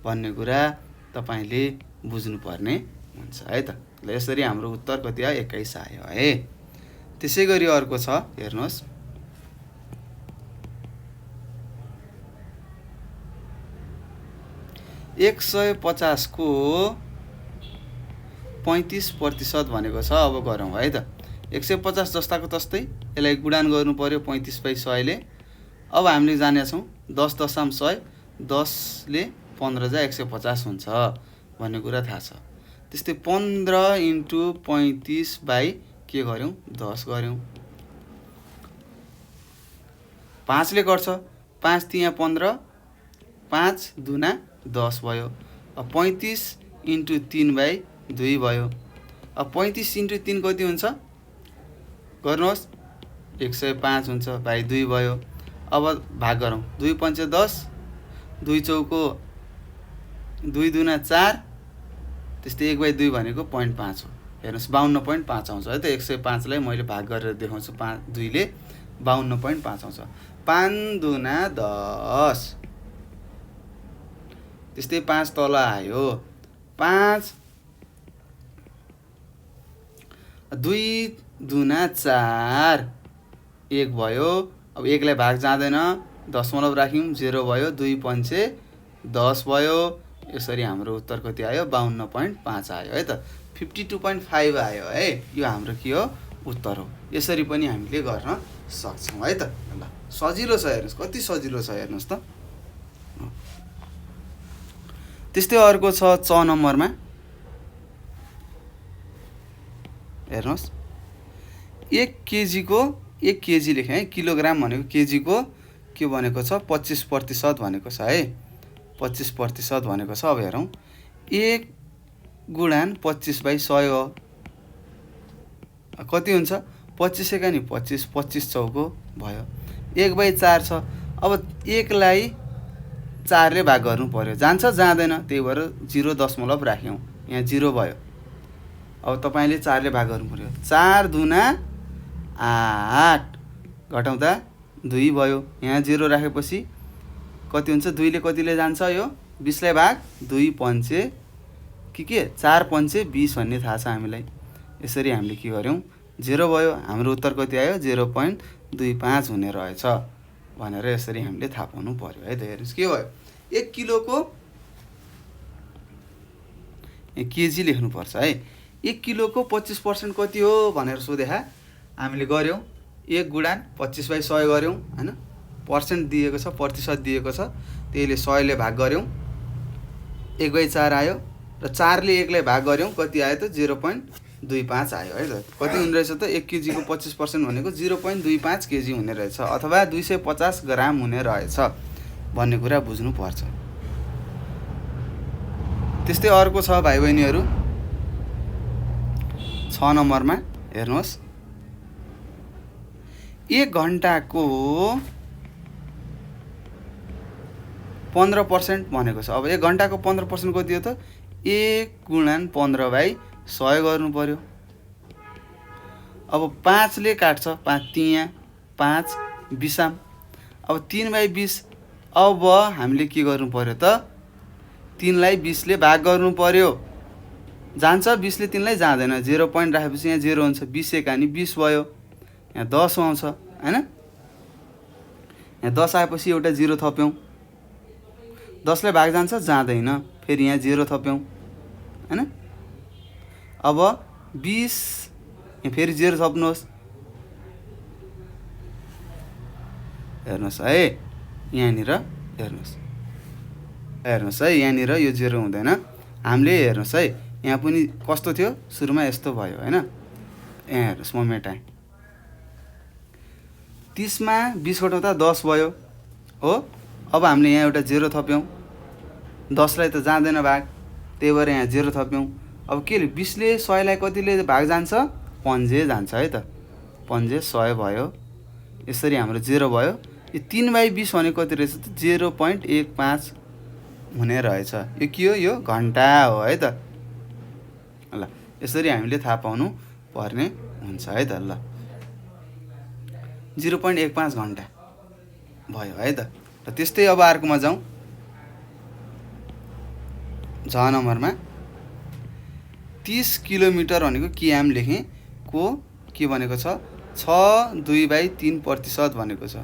भन्ने कुरा तपाईले बुझ्नुपर्ने हुन्छ है त। ल यसरी हाम्रो उत्तर कति आयो 21 आयो है। त्यसै गरी अर्को छ, हेर्नुहोस् 150 को 35% भनेको छ। अब गरौँ है त। 150 जस्ताको तस्तै यसलाई गुणान गर्नु पर्यो 35/100 ले। अब हामीले जानेछौँ 10 दशाम 100, 10 ले 15 जा 150 हुन्छ भन्ने कुरा थाहा छ। त्यस्तै 15 × 35 के गर्यौँ 10 गर्यौँ। 5 ले गर्छ, 5 त्यहाँ 15, 5 दुना 10 भयो। अब 35 × 3/2 भयो। अब 35 × 3 कति हुन्छ गर्नुहोस् 105 हुन्छ, भाइ 2 भयो। अब भाग गरौँ, 2 × 5 = 10, 2 चौको 2 दुना 4, त्यस्तै 1/2 भनेको 0.5 हो। हेर्नुहोस् 52.5 आउँछ है त। 105 लाई मैले भाग गरेर देखाउँछु 2 ले 52.5 आउँछ। 5 दुना 10, त्यस्तै 5 तल आयो, 5 2 दुना 4, 1 भयो। अब 1 लाई भाग जाँदैन, दशमलव राख्यौँ 0 भयो, 2 पंचे 10 भयो। यसरी हाम्रो उत्तर कति आयो 52.5 आयो है त। 52.5 आयो है। यो हाम्रो के हो उत्तर हो। यसरी पनि हामीले गर्न सक्छौँ है त। ल सजिलो छ, हेर्नुहोस् कति सजिलो छ हेर्नुहोस् त। त्यस्तै अर्को छ 6 नम्बरमा हेर्नुहोस् 1 केजी लेखेँ है, किलोग्राम भनेको केजीको के भनेको छ 25% भनेको छ है, 25% भनेको छ। अब हेरौँ 1 गुणन 25/100 हो, कति हुन्छ 25 एका नि 25, 25 चौको भयो, 1/4 छ। अब 1 लाई 4 ले भाग गर्नु पर्यो, जान्छ जाँदैन, त्यही भएर 0.0 राख्यौँ, यहाँ 0 भयो। अब तपाईले 4 ले भाग गर्नु पर्यो, 4 दुना 8 घटाउँदा 2 भयो, यहाँ 0 राखेपछि कति हुन्छ 2 ले कतिले जान्छ, यो 20 लाई भाग 2 पञ्चे के 4 पञ्चे 20 भन्ने थाहा छ हामीलाई। यसरी हामीले के गर्यौं 0 भयो, हाम्रो उत्तर कति आयो 0.25 हुने रहेछ भनेर यसरी हामीले थाहा पाउनु पर्यो है। त हेर्नुस् के भयो 1 किलोको केजी लेख्नु पर्छ है। 1 किलोको 25% कति हो भनेर सोधे हामीले गर्यौं 1 गुणन 25/100 गर्यौं हैन, पर्सेन्ट दिएको छ, प्रतिशत दिएको छ, त्यसले 100 ले भाग गर्यौं 1/4 आयो र 4 ले 1 लाई भाग गर्यौं कति आयो त 0.25 आयो है। त कति हुने रहेछ त 1 केजी को 25% भनेको 0.25 केजी हुने रहेछ अथवा 250 ग्राम हुने रहेछ भन्ने कुरा बुझ्नु पर्छ। त्यस्तै अर्को छ भाइ बहिनीहरु 6 नम्बरमा हेर्नुहोस् 1 घण्टाको 15% भनेको छ। अब 1 घण्टाको 15% कति हो त 1 गुणन 15/100 गर्नु पर्यो। अब 5 ले काट्छ, 5 तिया 5 20, अब 3/20, अब हामीले के गर्नु पर्यो त 3 लाई 20 ले भाग गर्नु पर्यो, जान्छ 20 ले 3 लाई जाँदैन, 0 पॉइन्ट राखेपछि यहाँ 0 हुन्छ, 20 एकानी 20 भयो, यहाँ 10 आउँछ हैन, यहाँ 10 आएपछि एउटा 0 थप्यौं, 10 ले भाग जान्छ जाँदैन, फेरि यहाँ 0 थप्यौं हैन। अब 20 यहाँ फेरि 0 थप्नुहोस्, हेर्नुहोस् है यहाँनिर हेर्नुहोस् है यहाँनिर यो 0 हुँदैन, हामीले हेर्नुहोस् है यहाँ पनि कस्तो थियो सुरुमा यस्तो भयो हैन। यहाँ हेर्नुहोस् म मेटाएँ, 30 मा 20 घटाउँदा 10 भयो हो। अब हामीले यहाँ एउटा 0 थप्यौं, 10 लाई त जाँदैन भाग, त्यही भएर यहाँ 0 थप्यौं। अब के 20 ले 100 लाई कतिले भाग जान्छ, पञ्जे जान्छ है त, पञ्जे 100 भयो, यसरी हाम्रो 0 भयो। यो 3/20 भनेको कति रहेछ त 0.15 हुने रहेछ। यो के हो, यो घण्टा हो है त। ल यसरी हामीले थाहा पाउनु पर्ने हुन्छ है त। ल 0.15 घण्टा भयो है त। र त्यस्तै अब अर्कोमा जाउँ, 6 नम्बरमा 30 किलोमिटर भनेको किएम लेखेँ को के भनेको छ 6/2/3% भनेको छ।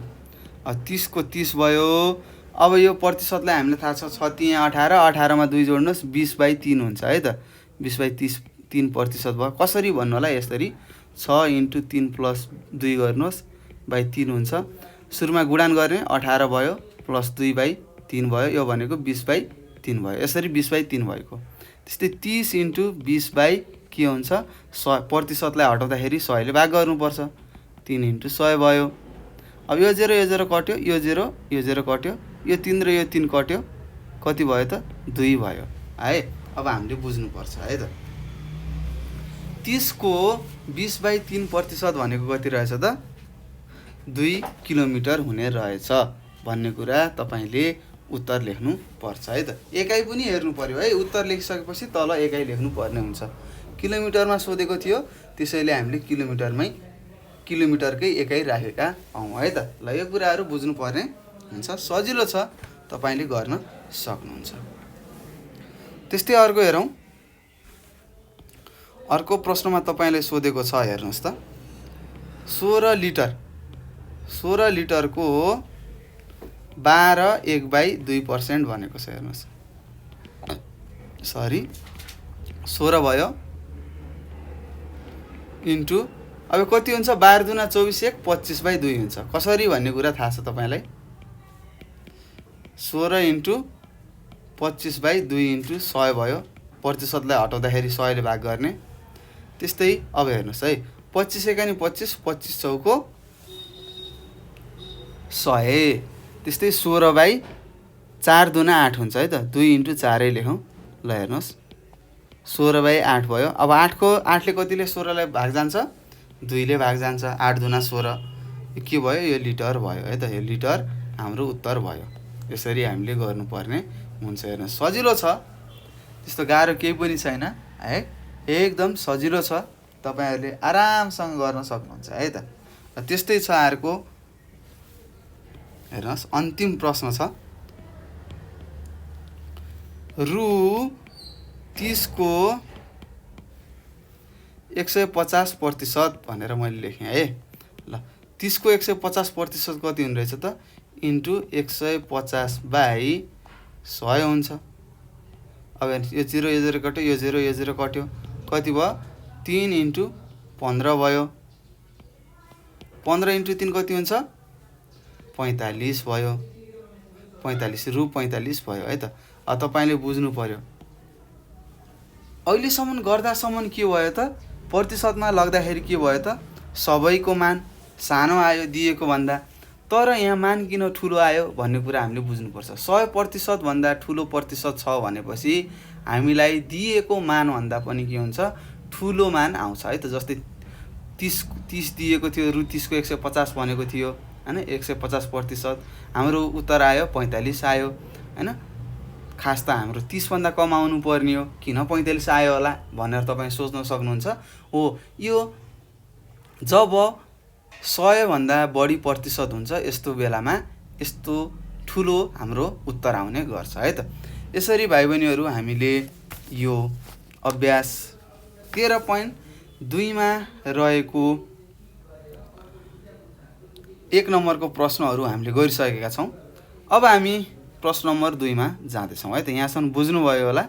अब 30 को 30 भयो। अब यो प्रतिशतलाई हामीले थाहा छ 6 तिया 18, 18 मा 2 जोड्नुहोस् 20/3 हुन्छ है त, 20/3% भयो। कसरी भन्नु होला, यसरी 6 × 3 + 2 गर्नुहोस् बाइ 3 हुन्छ, सुरुमा गुणन गर्ने 18 भयो प्लस 2/3 भयो, यो भनेको 20/3 भयो, यसरी 20/3 भएको। त्यस्तै 30 × 20 के हुन्छ 100, प्रतिशतलाई हटाउँदाखेरि 100 ले भाग गर्नुपर्छ, 3 × 100 भयो। अब यो 0 कट्यो, यो 0 कट्यो, यो 3 र यो 3 कट्यो, कति भयो त 2 भयो है। अब हामीले बुझ्नु पर्छ है त 30 को 20/3% भनेको कति रहेछ त 2 किलोमिटर हुने रहेछ भन्ने कुरा तपाईले उत्तर लेख्नु पर्छ है त। एकाइ पनि हेर्नु पर्यो है, उत्तर लेखिसकेपछि तल एकाइ लेख्नु पर्ने हुन्छ। किलोमिटरमा सोधेको थियो त्यसैले हामीले किलोमिटरकै एकाइ राखेका हौं है त। ल यो कुराहरु बुझ्नु पर्ने हुन्छ, सजिलो छ, तपाईले गर्न सक्नुहुन्छ। त्यस्तै अर्को हेरौं, अर्को प्रश्नमा तपाईले सोधेको छ हेर्नुस् त 16 लिटरको 12/1/2% भनेको छ। हेर्नुस् सरी 16 भयो इन्टु अब कति हुन्छ 12 दुना 24 1 25/2 हुन्छ। कसरी भन्ने कुरा थाहा छ तपाईलाई, 16 × 25/2 × 100 भयो। प्रतिशतलाई हटाउँदाखेरि 100 ले भाग गर्ने। त्यस्तै अब हेर्नुहोस् है, 25 एकानी 25, 25 चौको 100। त्यस्तै 16/4 दूना 8 हुन्छ है त, 2 × 4 लेखौँ। ल हेर्नुहोस्, 16/8 भयो। अब 8ले कतिले 16लाई भाग जान्छ? 2 ले भाग जान्छ। 8 दूना 16, के भयो? यो लिटर भयो है त। यो लिटर हाम्रो उत्तर भयो। यसरी हामीले गर्नुपर्ने हुन्छ। हेर्नुहोस्, सजिलो छ, त्यस्तो गाह्रो केही पनि छैन है, एकदम सजिलो छ। तपाईहरुले आरामसँग गर्न सक्नुहुन्छ है त। त्यस्तै छ अर्को। हेर्नुहोस्, अन्तिम प्रश्न छ। रु 30 को 150% भनेर मैले लेखेँ है। ल 30 को 150% कति हुने रहेछ त? इन्टु 150/100 हुन्छ। अब यो 0 यो 0 कट्यो, यो 0 यो 0 कट्यो, कति भयो? 3 × 15 भयो। 15 × 3 कति हुन्छ? 45 भयो। 45 रु 45 भयो है त। अब तपाईले बुझ्नु पर्यो, अहिलेसम्म गर्दासम्म के भयो त? प्रतिशतमा लाग्दाखेरि के भयो त? सबैको मान सानो आयो दिएको भन्दा, तर यहाँ मान किन ठुलो आयो भन्ने कुरा हामीले बुझ्नुपर्छ। 100% भन्दा ठुलो प्रतिशत छ भनेपछि हामीलाई दिएको मान भन्दा पनि के हुन्छ? ठुलो मान आउँछ है त। जस्तै 30 दिएको थियो, रु 30 को 150 भनेको थियो हैन, 150%। हाम्रो उत्तर आयो 45 आयो हैन। खास त हाम्रो 30 भन्दा कम आउनु पर्ने हो, किन 45 आयो होला भनेर तपाईं सोच्न सक्नुहुन्छ। हो, यो जब 100 भन्दा बढी प्रतिशत हुन्छ, यस्तो बेलामा यस्तो ठुलो हाम्रो उत्तर आउने गर्छ है त। यसरी भाइ बहिनीहरु, हामीले यो अभ्यास 13.2 मा रहेको 1 नम्बरको प्रश्नहरु हामीले गरिसकेका छौं। अब हामी प्रश्न नम्बर 2 मा जाँदैछौं है त। यहाँसम्म बुझ्नुभयो होला।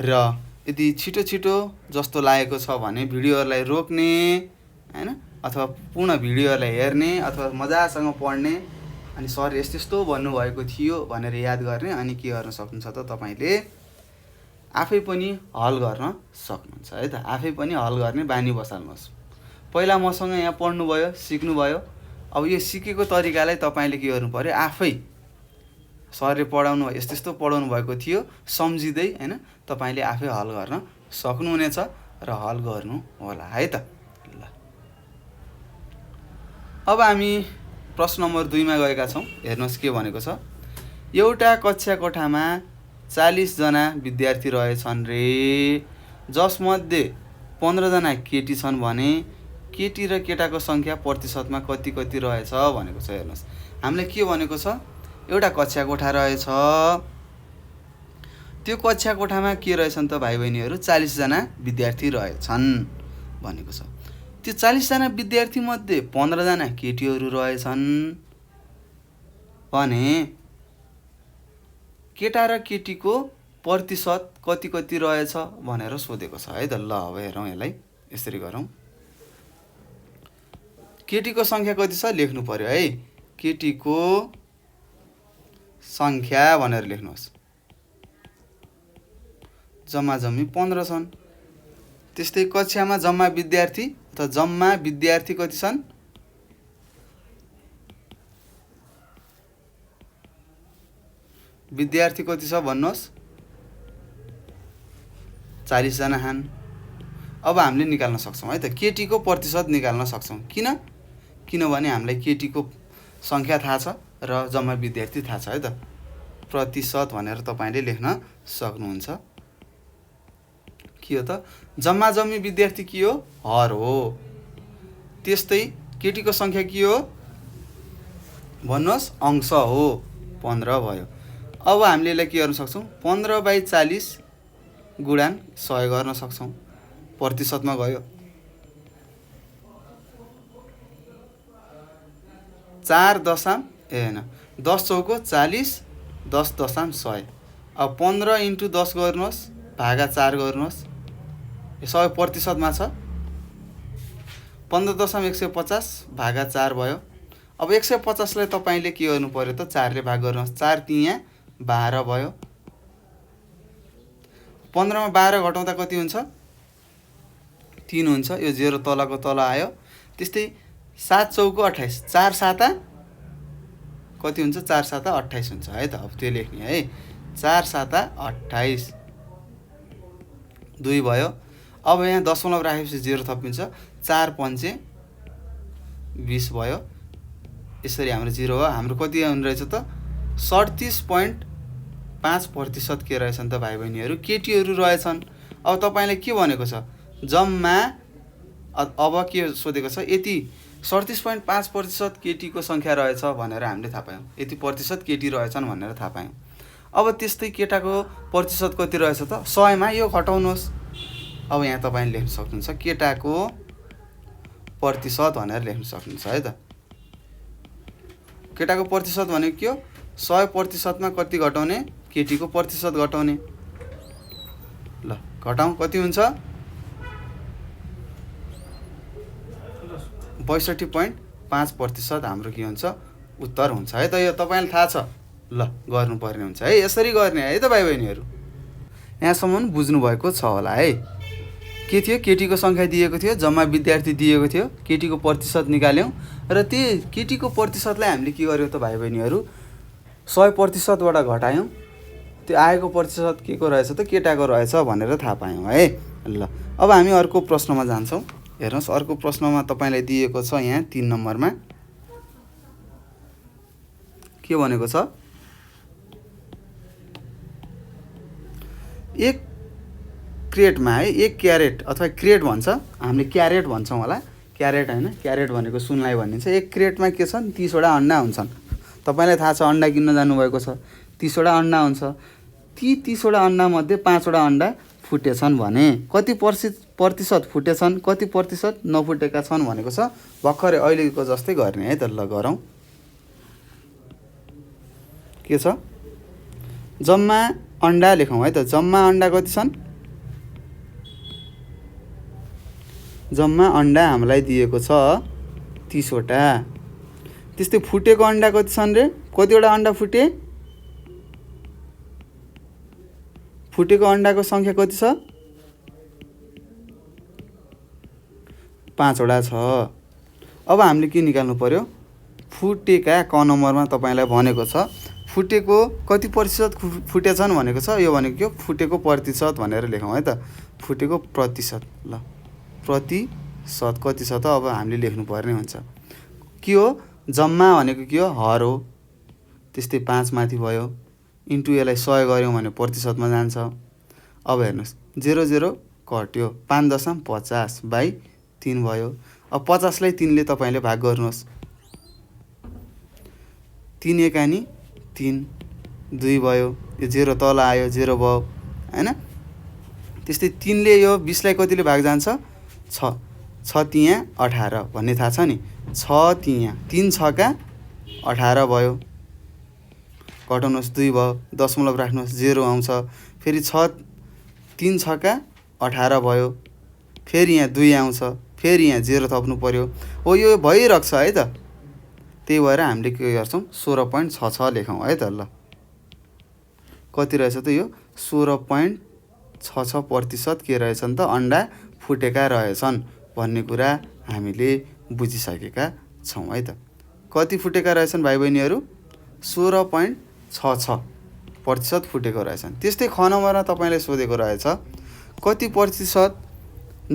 र यदि छिटो छिटो जस्तो लागेको छ भने भिडियोहरुलाई रोक्ने हैन, अथवा पूर्ण भिडियोहरुलाई हेर्ने, अथवा मजासँग पढ्ने, अनि सर यस्तो भन्नुभएको थियो भनेर याद गर्ने। अनि के गर्न सक्नुहुन्छ त? तपाईले आफै पनि हल गर्न सक्नुहुन्छ है त। आफै पनि हल गर्ने बानी बसाल्नुहोस्। पहिला मसँग यहाँ पढ्नु भयो, सिक्नु भयो। अब यो सिकेको तरिकालाई तपाईले के गर्नु पर्यो? आफै सरले पढाउनु यस्तो पढाउनु भएको थियो सम्झिदै हैन, तपाईले आफै हल गर्न सक्नुहुनेछ र हल गर्नु होला है त। ल अब हामी प्रश्न नम्बर 2 मा गएका छौं। हेर्नुहोस् के भनेको छ। एउटा कक्षा कोठामा 40 जना विद्यार्थी रहेछन् रे, जसमध्ये 15 जना केटी छन् भने केटी र केटाको संख्या प्रतिशतमा कति कति रहेछ भनेको छ। हेर्नुहोस्, हामीले के भनेको छ? एउटा कक्षा कोठा रहेछ, त्यो कक्षा कोठामा के रहेछन् त भाइ बहिनीहरु? 40 जना विद्यार्थी रहेछन् भनेको छ। त्यो 40 जना विद्यार्थी मध्ये 15 जना केटीहरु रहेछन् भने केटा र केटीको प्रतिशत कति कति रहेछ भनेर सोधेको छ है त। ल अब हेरौँ यसलाई, यसरी गरौँ। केटीको संख्या कति छ लेख्नु पर्यो है। केटीको संख्या भनेर लेख्नुहोस्। जम्मा जम्मी 15 छन्। त्यस्तै कक्षामा जम्मा विद्यार्थी अथवा जम्मा विद्यार्थी कति छन्? विद्यार्थी कति छ भन्नुहोस्? 40 जना छन्। अब हामीले निकाल्न सक्छौं है त। केटीको प्रतिशत निकाल्न सक्छौं। किनभने हामीलाई केटीको संख्या थाहा छ र जम्मा विद्यार्थी थाहा छ है त। प्रतिशत भनेर तपाईले लेख्न सक्नुहुन्छ। के हो त? जम्मा जम्मी विद्यार्थी के हो? हर हो। त्यस्तै केटीको संख्या के हो भन्नुहोस्? अंश हो। 15 भयो। अब हामीले यसलाई के गर्न सक्छौं? 15/40 गुणन 100 गर्न सक्छौं। प्रतिशतमा गयो। 10 चौको 40, 10.100। अब 15 × 10 गर्नुहोस्, भागा 4 गर्नुहोस्। यो सबै प्रतिशतमा छ। 15.150 भागा 4 भयो। अब 150 लाई तपाईले के गर्नु पर्यो त? 4 ले भाग गर्नुहोस्। 4 तिया 12 भयो। 15 मा 12 घटाउँदा कति हुन्छ 3 हुन्छ यो 0 तलको तल आयो त्यस्तै 7 चौको 28 4 7 कति हुन्छ 4 7 28 हुन्छ है त अब त्यो लेख्ने है 4 7 28 2 भयो अब यहाँ दशमलव राखेपछि 0 थपिन्छ 4 5 20 भयो यसरी हाम्रो 0 हो हाम्रो कति आउने रहेछ त 37.5% के रहेछन् त भाइ बहिनीहरू केटीहरू रहेछन् अब तपाईले के भनेको छ जम्मा अब के सोधेको छ यति 37.5% केटीको संख्या रहेछ भनेर हामीले थाहा पायौं यति प्रतिशत केटी रहेछन् भनेर थाहा पायौं अब त्यस्तै केटाको प्रतिशत कति रहेछ त 100 मा यो घटाउनुहोस् अब यहाँ तपाईले लेख्न सक्नुहुन्छ केटाको प्रतिशत भनेर लेख्न सक्नुहुन्छ है त केटाको प्रतिशत भनेको के हो 100% मा कति घटाउने केटीको प्रतिशत घटाउने ल घटाउँ कति हुन्छ 62.5% हाम्रो के हुन्छ उत्तर हुन्छ है त यो तपाईलाई थाहा छ ल गर्नुपर्ने हुन्छ है यसरी गर्ने है त भाइ बहिनीहरू यहाँसम्म बुझ्नु भएको छ होला है के थियो केटीको संख्या दिएको थियो जम्मा विद्यार्थी दिएको थियो केटीको प्रतिशत निकाल्यौं र त्यो केटीको प्रतिशतलाई हामीले के गर्यौं त भाइ बहिनीहरू 100% बाट घटायौं त्यो आएको प्रतिशत के को रहेछ त केटाको रहेछ भनेर थाहा पायौं है ल अब हामी अर्को प्रश्नमा जान्छौं हेर्नुस् अर्को प्रश्नमा तपाईलाई दिएको छ यहाँ 3 नम्बरमा के भनेको छ एक क्रेटमा है एक क्यारेट अथवा क्रेट भन्छ हामीले क्यारेट भन्छौं होला क्यारेट हैन क्यारेट भनेको सुनलाई भनिन्छ एक क्रेटमा के छन् 30 वटा अन्डा हुन्छन् तपाईलाई थाहा छ अन्डा किन्न जानु भएको छ 30 वटा अन्डा हुन्छ ती 30 वटा अन्डा मध्ये 5 वटा अन्डा फुटेछन् भने कति प्रतिशत फुटेछन् कति प्रतिशत नफुटेका छन् भनेको छ भर्खरै अहिलेको जस्तै गर्ने है त ल गरौँ के छ जम्मा अन्डा लेखौं है त जम्मा अन्डा कति छन् जम्मा अन्डा हामीलाई दिएको छ 30 वटा त्यस्तै फुटेको अन्डा कति छन् रे कति वटा अन्डा फुटे फुटेको अन्डाको संख्या कति छ 5 वटा छ अब हामीले के निकाल्नु पर्यो फुटेका क नम्बरमा तपाईलाई भनेको छ फुटेको कति प्रतिशत फुटेछन् भनेको छ यो भनेको के फुटेको प्रतिशत भनेर लेखौं है त फुटेको प्रतिशत ल प्रतिशत कति छ त अब हामीले लेख्नु पर्ने हुन्छ के हो जम्मा भनेको के हो हर हो त्यस्तै 5 माथि भयो इन्टु यसलाई 100 गर्यौं भने प्रतिशतमा जान्छ अब हेर्नुस् 00 कट्यो 5.50 बाइ 3 भयो अब 50 लाई 3 ले तपाईले भाग गर्नुस् 3 एकानी 3 2 भयो यो 0 तल आयो 0 भयो हैन त्यस्तै 3 ले यो 20 लाई कतिले भाग जान्छ 6 तिया 18 भन्ने थाहा छ नि 6 तिया 3 छका 18 भयो घटाउनुस् 2 भयो दशमलव राख्नुस् 0 आउँछ फेरि 3 छका 18 भयो फेरि यहाँ 2 आउँछ फेरि यहाँ 0 थप्नु पर्यो हो यो भइरहन्छ है त त्यही भएर हामीले के गर्छौं 16.66 लेखौं है त ल कति रहेछ त यो 16.66% के रहेछन् त अन्डा फुटेका रहेछन् भन्ने कुरा हामीले बुझिसकेका छौं है त कति फुटेका रहेछन् भाइ बहिनीहरू 16.66% फुटेको रहेछन् त्यस्तै ख नम्बरमा तपाईले सोधेको रहेछ कति प्रतिशत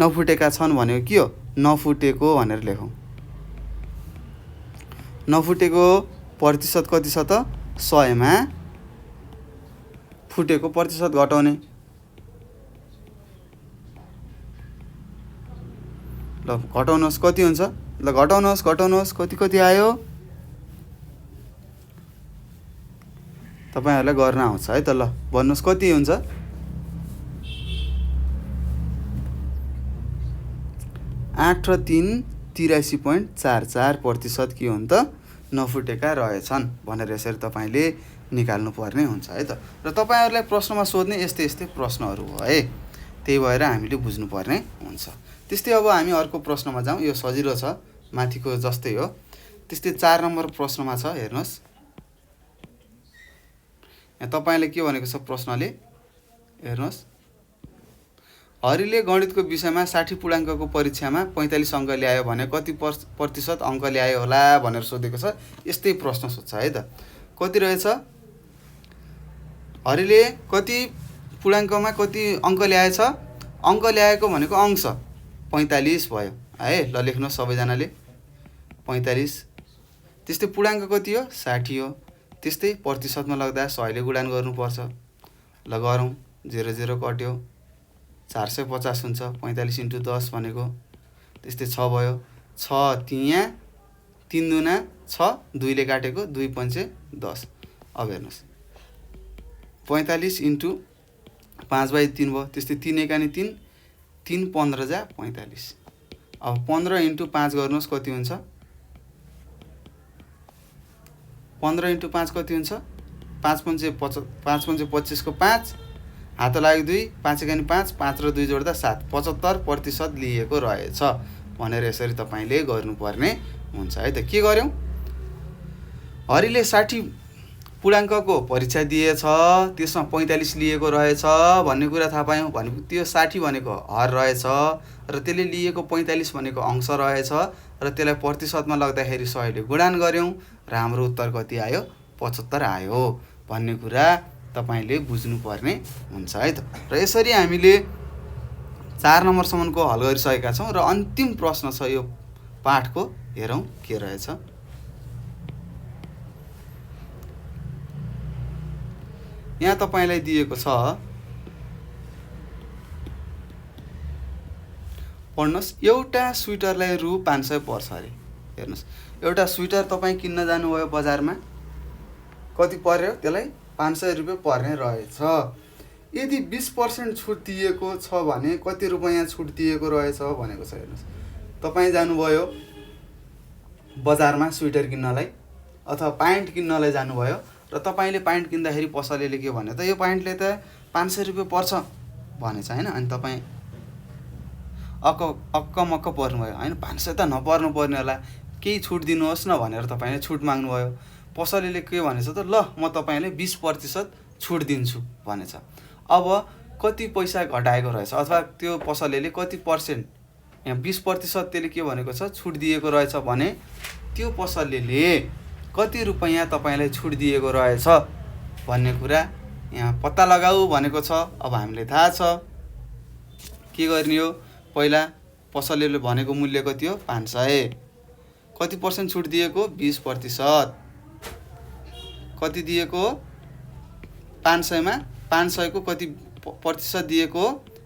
नफुटेका छन् भनेको के हो नफुटेको भनेर लेखौं नफुटेको प्रतिशत कति छ त 100 मा फुटेको प्रतिशत घटाउने ल घटाउनुस् कति हुन्छ ल घटाउनुस् कति आयो तपाईहरुलाई गर्न आउँछ है त ल भन्नुस् कति हुन्छ 8 र 3 83.44% के हुन् त नफुटेका रहेछन् भनेर यसरी तपाईले निकाल्नु पर्ने हुन्छ है त र तपाईहरुलाई प्रश्नमा सोध्ने यस्तै प्रश्नहरु हो है त्यही भएर हामीले बुझ्नु पर्ने हुन्छ त्यस्तै अब हामी अर्को प्रश्नमा जाउँ यो सजिलो छ माथिको जस्तै हो त्यस्तै 4 नम्बर प्रश्नमा छ हेर्नुस् यहाँ तपाईले के भनेको छ प्रश्नले हेर्नुस् हरिले गणितको विषयमा 60 पूर्णाङ्कको परीक्षामा 45 अङ्क ल्यायो भने कति प्रतिशत अङ्क ल्यायो होला भनेर सोधेको छ। यस्तै प्रश्न सोध्छ है त। कति रहेछ, हरिले कति पूर्णाङ्कमा कति अङ्क ल्याएछ, अङ्क ल्याएको भनेको अंश 45 भयो है। ल लेख्नुहोस् सबैजनाले 45। त्यस्तै पूर्णाङ्क कति हो, 60 हो। त्यस्तै प्रतिशतमा लाग्दा 100 ले गुणान गर्नुपर्छ। ल गरौँ, 0 0 कट्यो, 450 हुन्छ। 45 × 10 भनेको त्यस्तै 6 भयो। 6 यहाँ 3 दुना 6, 2 ले काटेको 2 पंचे 10। अब हेर्नुहोस् 45 × 5/3 भयो। त्यस्तै 3 एकानी 3, 3 15 जा 45। अब 15 × 5 गर्नुहोस् कति हुन्छ, 15 × 5 कति हुन्छ, 5 पंचे 25 को 5, हात लाग्यो 2, 5 एकानी 5, 5 र 2 जोड्दा 7, 75% लिएको रहेछ भनेर यसरी तपाईले गर्नुपर्ने हुन्छ है त। के गर्यौं, हरिले 60 पूर्णाङ्कको परीक्षा दिएछ, त्यसमा 45 लिएको रहेछ भन्ने कुरा थाहा पायौं। भनेको त्यो 60 भनेको हर रहेछ र त्यसले लिएको 45 भनेको अंश रहेछ र त्यसलाई प्रतिशतमा लाग्दाखेरि 100 ले गुणान गर्यौं र हाम्रो उत्तर कति आयो, 75 आयो भन्ने कुरा तपाईले बुझ्नुपर्ने हुन्छ है त। र यसरी हामीले 4 नम्बरसम्मको हल गरिसकेका छौं र अन्तिम प्रश्न छ यो पाठको। हेरौं के रहेछ। यहाँ तपाईलाई दिएको छ, पढ्नुस्। एउटा स्वेटरलाई रु 500 पर्छ अरे। हेर्नुस्, एउटा स्वेटर तपाई किन्न जानुभयो बजारमा, कति पर्यो, त्यसलाई 500 रुपैयाँ पर्ने रहेछ। यदि 20% छुट दिएको छ भने कति रुपैयाँ छुट दिएको रहेछ भनेको छ। हेर्नुस्, तपाई जानुभयो बजारमा स्वेटर किन्नलाई अथवा प्यान्ट किन्नलाई जानुभयो र तपाईले प्यान्ट किन्दाखेरि पसलेले के भन्यो त, यो प्यान्टले त 500 रुपैयाँ पर्छ भनेछ हैन। अनि तपाई अक्कमक्क पर्नुभयो हैन, 500 त नपर्नु पर्ने होला, केही छुट दिनुहोस् न भनेर तपाईले छुट माग्नुभयो। पसलेले के भनेछ त, ल म तपाईलाई 20% छुट दिन्छु भनेछ। अब कति पैसा घटाएको रहेछ अथवा त्यो पसलेले कति पर्सेन्ट, यहाँ 20% त्यसले के भनेको छ, छुट दिएको रहेछ भने त्यो पसलेले कति रुपैयाँ तपाईलाई छुट दिएको रहेछ भन्ने कुरा यहाँ पत्ता लगाऊ भनेको छ। अब हामीले थाहा छ के गर्ने हो, पहिला पसलेले भनेको मूल्य कति हो, 500, कति पर्सेन्ट छुट दिएको, 20%, कति दिएको, 500 मा 500 को कति प्रतिशत दिएको,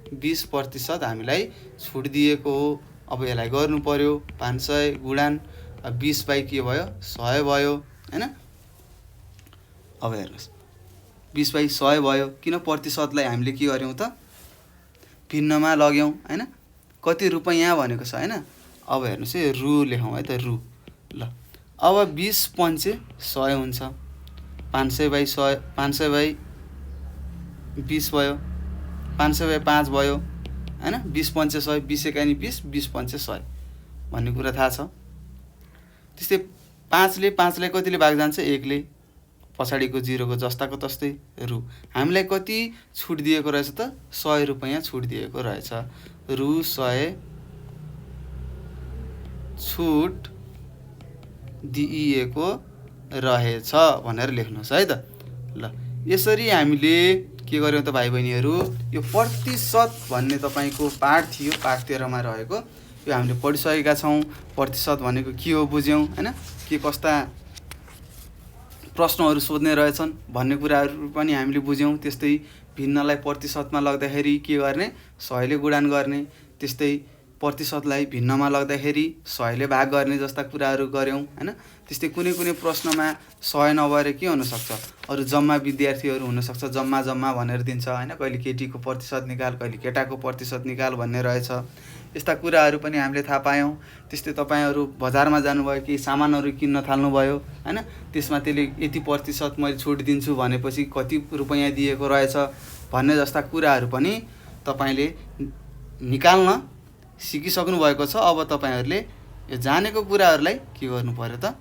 20% हामीलाई छुट दिएको हो। अब यसलाई गर्नु पर्यो, 500 गुणान 20 बाई के भयो, 100 भयो हैन। अब हेर्नुस् 20 बाई 100 भयो, किन प्रतिशतलाई हामीले के गर्यौं त, भिन्नमा लग्यौं हैन। कति रुपैयाँ भनेको छ हैन। अब हेर्नुस् है, रु लेखौं है त, रु। ल अब 20 पंचे 100 हुन्छ, 500 बाई 100, 500 बाई 20 भयो, 500 बाई 5 भयो हैन। 20 पंचे 100, 20 एकानी 20, 20 पंचे 100 भन्ने कुरा थाहा छ। त्यस्तै 5 ले कतिले भाग जान्छ, 1 ले, पछाडीको 0 को जस्ताको तस्तै रु। हामीलाई कति छुट दिएको रहेछ त, 100 रुपैयाँ छुट दिएको रहेछ। रु 100 छुट दिइएको रहेछ भनेर लेख्नुहोस् है त। ल यसरी हामीले के गर्यौं त भाइ बहिनीहरु, यो प्रतिशत भन्ने तपाईको पाठ थियो, पाठ 13 मा रहेको, यो हामीले पढिसकेका छौं। प्रतिशत भनेको के हो बुझ्यौं हैन, के कस्ता प्रश्नहरु सोध्ने रहेछन् भन्ने कुराहरु पनि हामीले बुझ्यौं। त्यस्तै भिन्नलाई प्रतिशतमा लाग्दाखेरि के गर्ने, 100 ले गुणान गर्ने, त्यस्तै प्रतिशतलाई भिन्नमा लाग्दाखेरि 100 ले भाग गर्ने जस्ता कुराहरु गर्यौं हैन। त्यस्तै कुनै प्रश्नमा 100 नभएर के हुन सक्छ, अरु जम्मा विद्यार्थीहरु हुन सक्छ, जम्मा भनेर दिन्छ हैन। कहिले केटीको प्रतिशत निकाल, कहिले केटाको प्रतिशत निकाल भन्ने रहेछ। यस्ता कुराहरु पनि हामीले थाहा पायौं। त्यस्तै तपाईहरु बजारमा जानुभयो, केही सामानहरु किन्न थाल्नु भयो हैन, त्यसमा त्यसले यति प्रतिशत मैले छुट दिन्छु भनेपछि कति रुपैयाँ दिएको रहेछ भन्ने जस्ता कुराहरु पनि तपाईले निकाल्न सिकिसक्नु भएको छ। अब तपाईहरुले यो जानेको कुराहरुलाई के गर्नु पर्यो त,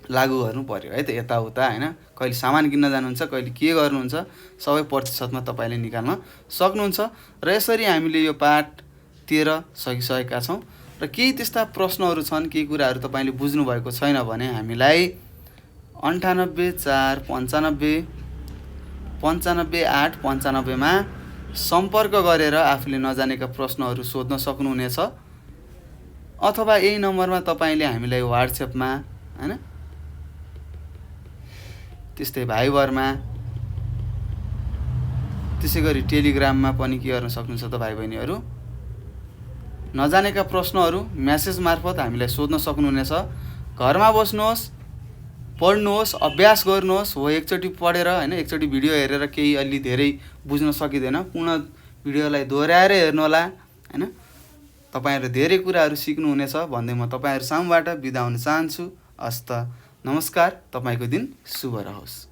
लागु गर्नु पर्यो है त यताउता हैन। कहिले सामान किन्न जानुहुन्छ, कहिले के गर्नुहुन्छ, सबै प्रतिशतमा तपाईँले निकाल्न सक्नुहुन्छ। र यसरी हामीले यो पाठ 13 सकिसकेका छौँ। र केही त्यस्ता प्रश्नहरू छन्, केही कुराहरू तपाईँले बुझ्नुभएको छैन भने हामीलाई 98 4 95 95 8 95 मा सम्पर्क गरेर आफूले नजानेका प्रश्नहरू सोध्न सक्नुहुनेछ। अथवा यही नम्बरमा तपाईँले हामीलाई WhatsAppमा हैन, त्यस्तै भाइबरमा, त्यसै गरी टेलिग्राममा पनि के गर्न सक्नुहुन्छ त भाइ बहिनीहरू, नजानेका प्रश्नहरू म्यासेज मार्फत हामीलाई सोध्न सक्नुहुनेछ। घरमा बस्नुहोस्, पढ्नुहोस्, अभ्यास गर्नुहोस्। हो एकचोटि पढेर हैन, एकचोटि भिडियो हेरेर केही अलि धेरै बुझ्न सकिँदैन, पुनः भिडियोलाई दोहोऱ्याएर हेर्नुहोला हैन। तपाईहरुले धेरै कुराहरू सिक्नुहुनेछ भन्दै म तपाईहरु सामुबाट बिदा हुन चाहन्छु। हस्त नमस्कार। तपाईको दिन शुभ रहोस्।